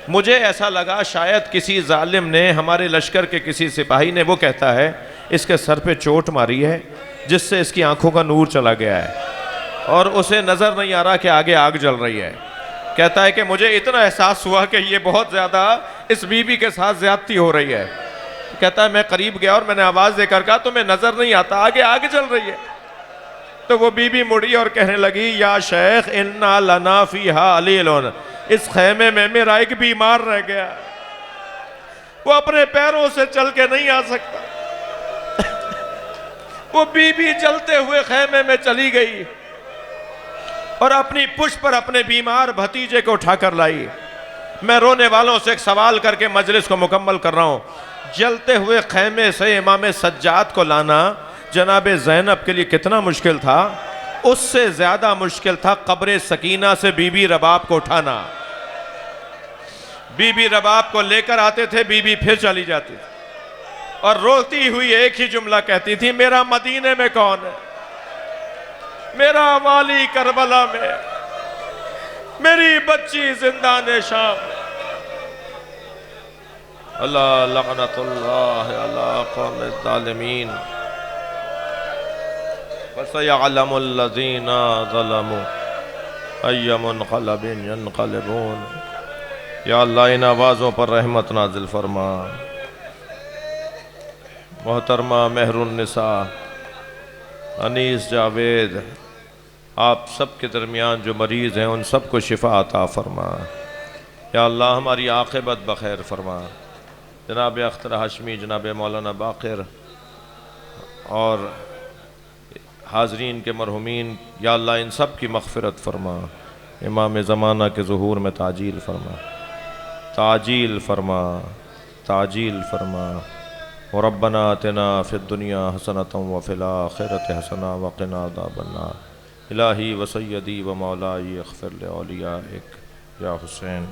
مجھے ایسا لگا شاید کسی ظالم نے، ہمارے لشکر کے کسی سپاہی نے، وہ کہتا ہے اس کے سر پہ چوٹ ماری ہے جس سے اس کی آنکھوں کا نور چلا گیا ہے اور اسے نظر نہیں آ رہا کہ آگے آگ جل رہی ہے۔ کہتا ہے کہ مجھے اتنا احساس ہوا کہ یہ بہت زیادہ اس بی بی کے ساتھ زیادتی ہو رہی ہے۔ کہتا ہے میں قریب گیا اور میں نے آواز دے کر کہا تمہیں نظر نہیں آتا آگے آگ جل رہی ہے؟ تو وہ بی بی مڑی اور کہنے لگی یا شیخ انا لنا فیہا علیلون، اس خیمے میں میرا ایک بیمار رہ گیا، وہ اپنے پیروں سے چل کے نہیں آ سکتا۔ وہ بی بی جلتے ہوئے خیمے میں چلی گئی اور اپنی پشت پر اپنے بیمار بھتیجے کو اٹھا کر لائی۔ میں رونے والوں سے ایک سوال کر کے مجلس کو مکمل کر رہا ہوں۔ جلتے ہوئے خیمے سے امام سجاد کو لانا جناب زینب کے لیے کتنا مشکل تھا، اس سے زیادہ مشکل تھا قبر سکینہ سے بی بی رباب کو اٹھانا۔ بی بی رباب کو لے کر آتے تھے، بی بی پھر چلی جاتی تھی اور روتی ہوئی ایک ہی جملہ کہتی تھی میرا مدینے میں کون ہے، میرا والی کربلا میں، میری بچی زندان شام میں۔ اللہ لعنت اللہ علی قوم الظالمین وَسَيَعْلَمُ الَّذِينَ ظَلَمُوا أَيَّ مُنْقَلَبٍ يَنْقَلِبُونَ۔ یا اللہ ان آوازوں پر رحمت نازل فرما۔ محترمہ مہر النساء انیس جاوید، آپ سب کے درمیان جو مریض ہیں ان سب کو شفا عطا فرما۔ یا اللہ ہماری عاقبت بخیر فرما۔ جناب اختر ہاشمی، جناب مولانا باقر اور حاضرین کے مرحومین، یا اللہ ان سب کی مغفرت فرما۔ امام زمانہ کے ظہور میں تعجیل فرما، تعجیل فرما، تعجیل فرما۔ ربنا آتنا فی الدنیا حسنۃ وفی الآخرۃ حسنۃ وقنا عذاب النار۔ الہی و سیدی و مولائی اغفر لأولیائک یا حسین۔